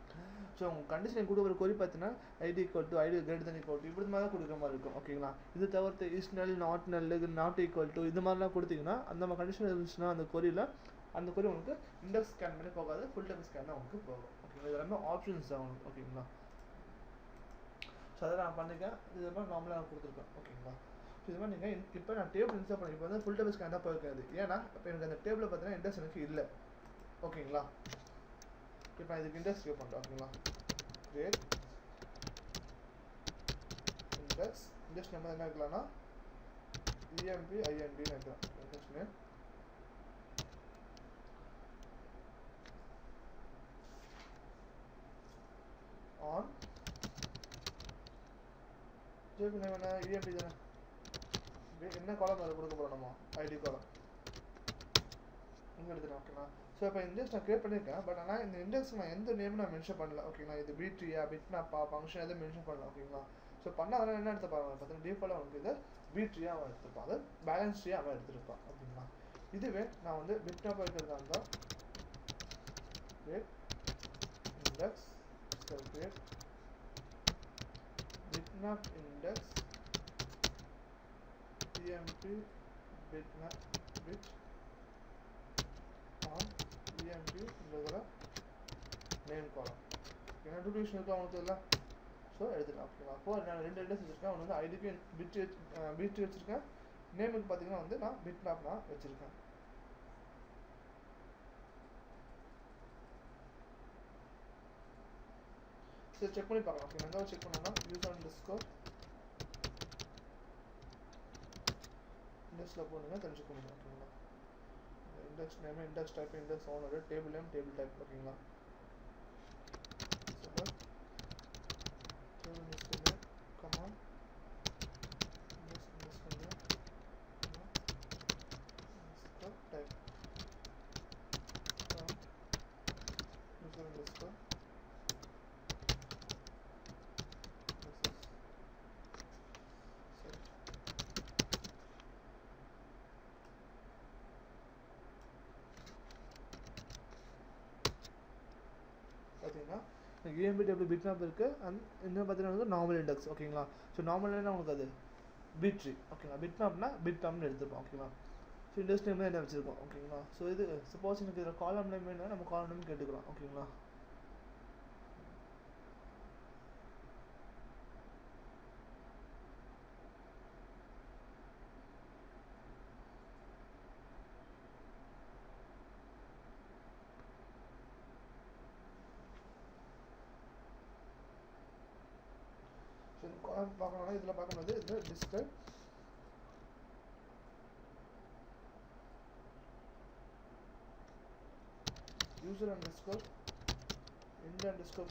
ஸோ உங்கள் கண்டிஷன் கொடுக்குற கொரி பார்த்தீங்கன்னா ID equal to ID greater than equal to இப்படி மாதிரி தான் கொடுக்குற மாதிரி இருக்கும். ஓகேங்களா, இது தவிர்த்து இஸ் நல் நாட் நல் நாட் ஈக்குவல் டு இது மாதிரிலாம் கொடுத்தீங்கன்னா அந்த மாதிரி கண்டிஷன் இருந்துச்சுன்னா அந்த கொரியில் அந்த கொரி உங்களுக்கு இண்டெக்ஸ் ஸ்கேன் பண்ணி போகாது, ஃபுல் டேபிள் ஸ்கேன் தான் உங்களுக்கு போகும். ஓகேங்களா, இது எல்லாமே ஆப்ஷன்ஸ் தான் உங்களுக்கு. ஓகேங்களா, ஸோ அதை நான் பண்ணியிருக்கேன், இது மாதிரி நார்மலாக நான் கொடுத்துருக்கேன். ஓகேங்களா, ஸோ இது மாதிரி நீங்கள் இப்போ நான் டேபிள் இன்ஸ்டால் பண்ணி இப்போ வந்து ஃபுல் டேபிள் ஸ்கேன் தான் போயிருக்காது, ஏன்னா இப்போ எனக்கு அந்த டேபிளில் பார்த்தீங்கன்னா இண்டெக்ஸ் எனக்கு இல்லை. ஓகேங்களா, இப்போ நான் இதுக்கு இண்டெக்ஸ் கிரியேட் பண்ணுறேன். ஓகேங்களா, கிரியேட் இண்டெக்ஸ் நம்ம என்ன இருக்கலாம்னா EMP-IND வைக்கலாம். Index name on JB name என்ன EMP தானே, என்ன காலம் அதை கொடுக்க போகிறோம் நம்ம ஐடி காலம் இங்கே எடுத்துட்டேன். ஓகேங்களா, ஸோ இப்போ இண்டெக்ஸ் நான் கிரியேட் பண்ணியிருக்கேன், பட் ஆனால் இந்த இண்டெக்ஸ் நான் எந்த நேமும் நான் மென்ஷன் பண்ணல. ஓகேங்களா, இது பிட்ரியா பிட்மேப்பா ஃபங்க்ஷன் எதுவும் மென்ஷன் பண்ணல. ஓகேங்களா, ஸோ பண்ணால் என்ன எடுத்துப்பாங்க பார்த்தீங்கன்னா டிஃபால்ட்டாக அவனுக்கு இது பிட்ரியா அவன் எடுத்துருப்பான், அது பேலன்ஸ் ட்ரீயாக அவன் எடுத்துருப்பான். ஓகேங்களா, இதுவே நான் வந்து பிட்மேப்பாக இருக்கிறதா இருந்தால் create index create bitmap index emp bitmap bit on emp இந்த நேம் காலம் ஏன்னா டூப்ளிகேஷன் இருக்கும் அவனுக்கு இல்லை. ஸோ எடுத்துக்கலாம். ஓகேங்களா, அப்போ நான் 2 இண்டெக்ஸ் வச்சுருக்கேன், அவனுக்கு வந்து ஐடிக்கு பிட் வச்சுருக்கேன், நேமுக்கு பார்த்தீங்கன்னா வந்து நான் பிட்மேப் நான் வச்சுருக்கேன். சரி செக் பண்ணி பார்க்கலாம். ஓகே, எங்கே செக் பண்ணோம்னா யூசர்__ இண்டெக்ஸில் போனீங்கன்னா தெரிஞ்சுக்க முடியும். ஓகேங்களா, index name index type index owner table name table type. ஓகேங்களா, table mistake comma index type user__ பார்த்தீங்கன்னா EMP டேபிள் பிட்மேப் இருக்குது, அண்ட் இன்னும் பார்த்தீங்கன்னா வந்து நார்மல் இண்டெக்ஸ். ஓகேங்களா, ஸோ நார்மல்னா உங்களுக்கு அது பிட்ரி. ஓகேங்களா, பிட்மேப்னா பிட்மேப்னு எடுத்துப்போம். ஓகேங்களா, ஸோ இண்டெக்ஸ் நேம் என்ன வச்சுருக்கோம். ஓகேங்களா, ஸோ இது சப்போஸ் எனக்கு இதில் காலம் நேம் வேணும்னா நம்ம காலம் நேம் கேட்டுக்கலாம். ஓகேங்களா, பார்க்கணும்னா இதில் பார்க்கும்போது இது டிஸ்கிரைப் user__ int_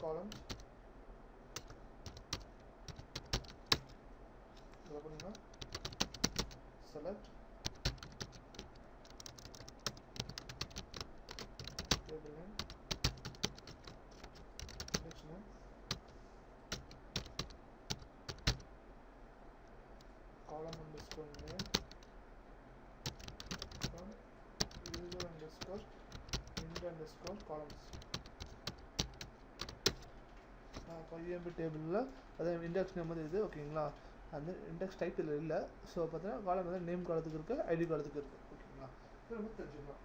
columns இதில் போனீங்கன்னா select table name underscore columns. இப்போ EMP டேபிளில் அதாவது இண்டெக்ஸ் நேம் வந்து இது ஓகேங்களா. அந்த இண்டெக்ஸ் டைட்டில் இல்லை. ஸோ பார்த்தீங்கன்னா காலம் வந்து நேம் காலத்துக்கு இருக்குது, ஐடி காலத்துக்கு இருக்குது ஓகேங்களா. இது நம்ம தெரிஞ்சுக்கலாம்.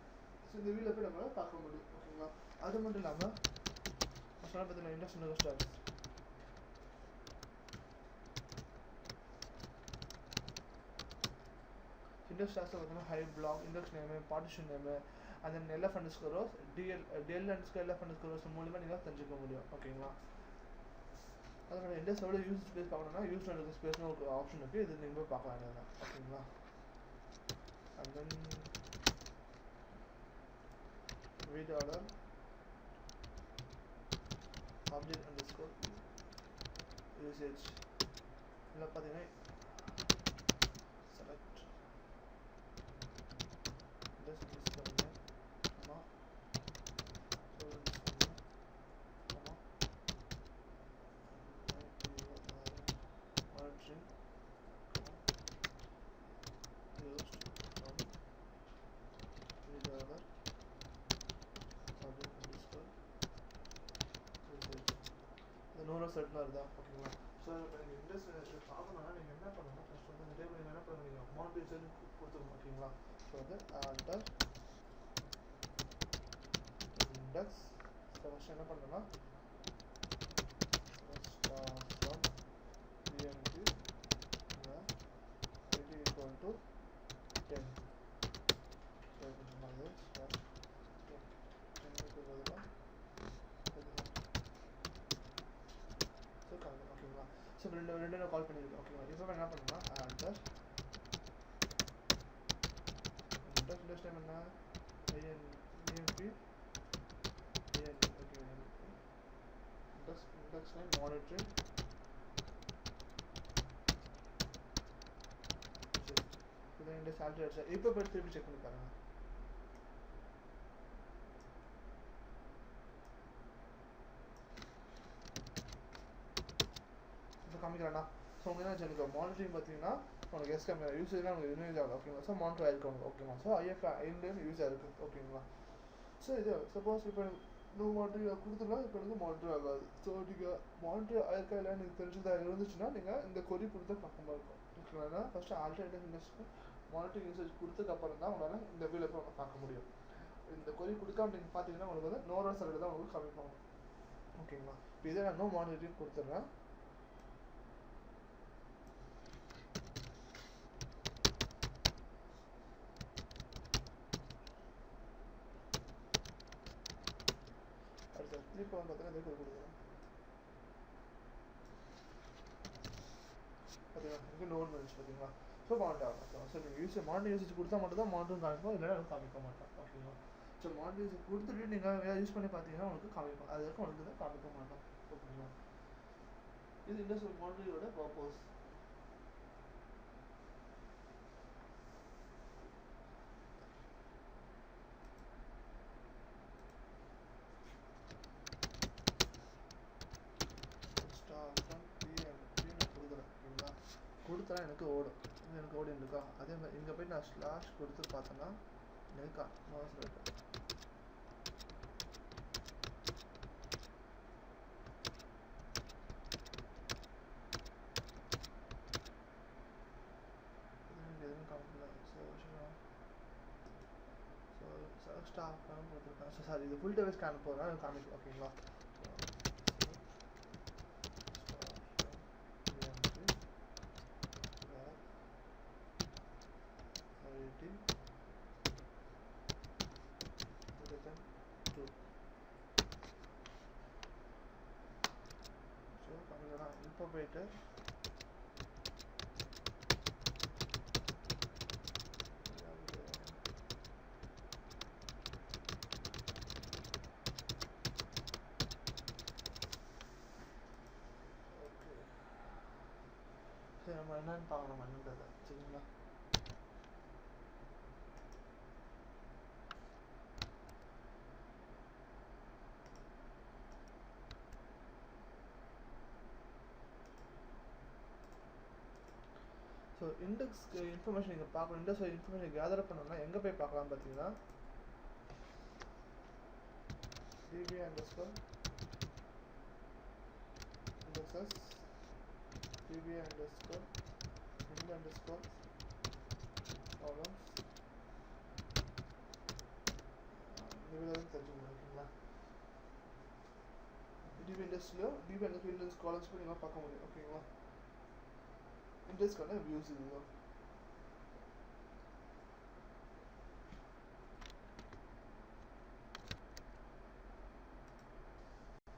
ஸோ இந்த வீடியோவில் போய் நம்மளால் பார்க்க முடியும் ஓகேங்களா. அது மட்டும் இல்லாமல் சொன்னால் பார்த்தீங்கன்னா இண்டெக்ஸ் ஸ்டார்ஸ் இண்டெக்ஸ் ஸ்டார்ஸில் பார்த்தீங்கன்னா high block, index name, partition name, அந்த LF underscore rows, DL underscore LF underscore rows மூலிமா நீங்கள் தெரிஞ்சுக்க முடியும் ஓகேங்களா. அதோட இண்டெக்ஸோட யூஸ் ஸ்பேஸ் பார்க்கணும்னா யூஸ் பண்ணுற ஸ்பேஸ்னு ஒரு ஆப்ஷன் இருக்குது, இது நீங்கள் போய் பார்க்கலாம் என்னென்னா ஓகேங்களா. And then read order object underscore usage இதில் பார்த்தீங்கன்னா select just யூஸ் பண்ணுங்க ஆமாம் monitoring used from read order object underscore usage இது நூறு செட்லாம் இருந்தால் ஓகேங்களா. ஸோ இப்போ நீங்கள் இண்டஸ்ட்ரி பார்க்கணுன்னா நீங்கள் என்ன பண்ணணும், ஃபஸ்ட் வந்து இந்த டேபிள் நீங்கள் என்ன பண்ணுவீங்க, மானிட்டர் கொடுத்துருங்க ஓகேங்களா. ஸோ வந்து ஆல்டர் இண்டெக்ஸ் ஃபஸ்ட் என்ன பண்ணணும்னா from EMP ID equal to 10 ஓகேங்களா. ஸோ ரெண்டு கால் பண்ணியிருக்கேன் ஓகேங்களா. இப்போ என்ன பண்ணணும்னா ஆல்டர் இண்டெக்ஸ் டைம் என்ன EMP okay index time monitoring இதை இண்டெக்ஸ் ஆல்டர் ஆகிடுச்சு. இப்போ போய் திருப்பி செக் பண்ணி பாருங்கள். காமிக்கிறேன்னா ஸோ உங்களுக்கு என்ன எனக்கு மானிட்டரிங் பார்த்தீங்கன்னா உங்களுக்கு எஸ்கேம் யூசேஜ்லாம் உங்களுக்கு எதுவுமே யூஸ் ஆகல ஓகேங்களா. ஸோ மானிட்டர் ஆகிருக்கணும் ஓகேங்களா. ஸோ IF ஐந்து யூஸ் ஆகிருக்கு ஓகேங்களா. ஸோ இது சப்போஸ் இப்போ நோ மானிட்டரிங் கொடுத்துருந்தா இப்போ எனக்கு மானிட்டர் ஆகாது. ஸோ நீங்கள் மானிட்டர் ஆயிருக்கா இல்லை எனக்கு தெரிஞ்சதாக இருந்துச்சுன்னா நீங்கள் இந்த கொரி கொடுத்து பக்கமாக இருக்கும் ஓகேங்களா. ஃபஸ்ட்டு ஆல்டர்னேட்டிவ் இண்டெக்ஸ்க்கு மானிட்டரிங் யூசேஜ் கொடுத்ததுக்கப்புறம் தான் உங்களால் இந்த வீடியோ போய் பார்க்க முடியும். இந்த கொரி கொடுக்காம நீங்கள் பார்த்தீங்கன்னா உங்களுக்கு வந்து நோரா சர்வர் தான் உங்களுக்கு காமிப்பாங்க ஓகேங்களா. இப்போ இதே நான் நோ மானிட்டரிங் கொடுத்துட்றேன். இப்போ வந்து பார்த்தீங்கன்னா இதே கொடுக்குறேன் பார்த்தீங்களா. எனக்கு லோன் வந்துச்சு பார்த்தீங்களா. ஸோ மானிட்டர் ஆகும். ஸோ நீங்கள் மானிட்டர் யூசேஜ் கொடுத்தா மட்டும் தான் மானிட்டரும் காமிப்போம், இல்லைன்னா காமிக்க மாட்டோம் ஓகேங்களா. ஸோ மானிட்டர் யூசேஜ் கொடுத்துட்டு நீங்கள் யூஸ் பண்ணி பார்த்தீங்கன்னா உங்களுக்கு காமிப்போம், அது வரைக்கும் உங்களுக்கு தான் காமிக்க மாட்டோம் ஓகேங்களா. இது இண்டஸ்ட்ரியல் மானிட்டரிங்கோட பர்பஸ். கொடுத்தா எனக்கு ஓடும், எனக்கு ஓடி இருக்கா. அதே மாதிரி இங்கே போய் நான் ஸ்லாஷ் கொடுத்து பார்த்தேன்னா இருக்கா மவுஸ் ரைட் எதுவும் காமிக்கல. ஸோ ஸ்டாஃப் கொடுத்துருக்கேன். ஸோ சாரி இது ஃபுல் டேவே ஸ்கேன் போகிறேன் காமிக்கும் ஓகேங்களா. இப்போ போயிட்டு சரி நம்ம என்னன்னு பார்க்கலாம் என்னன்றதை சரிங்களா. ஸோ இண்டெக்ஸ்க்கு இன்ஃபர்மேஷன் நீங்கள் பார்க்கணும். இண்டெக்ஸ் இன்ஃபர்மேஷன் கேதர் பண்ணணும்னா எங்கே போய் பார்க்கலாம் பார்த்தீங்கன்னா db underscore indexes db underscore ind underscore columns இந்த வேலை தெரிஞ்சுக்கணும் ஓகேங்களா db indexலயோ db underscore index columns நீங்கள் பார்க்க முடியும் ஓகேங்களா indexக்கான வியூஸ் இதுதான்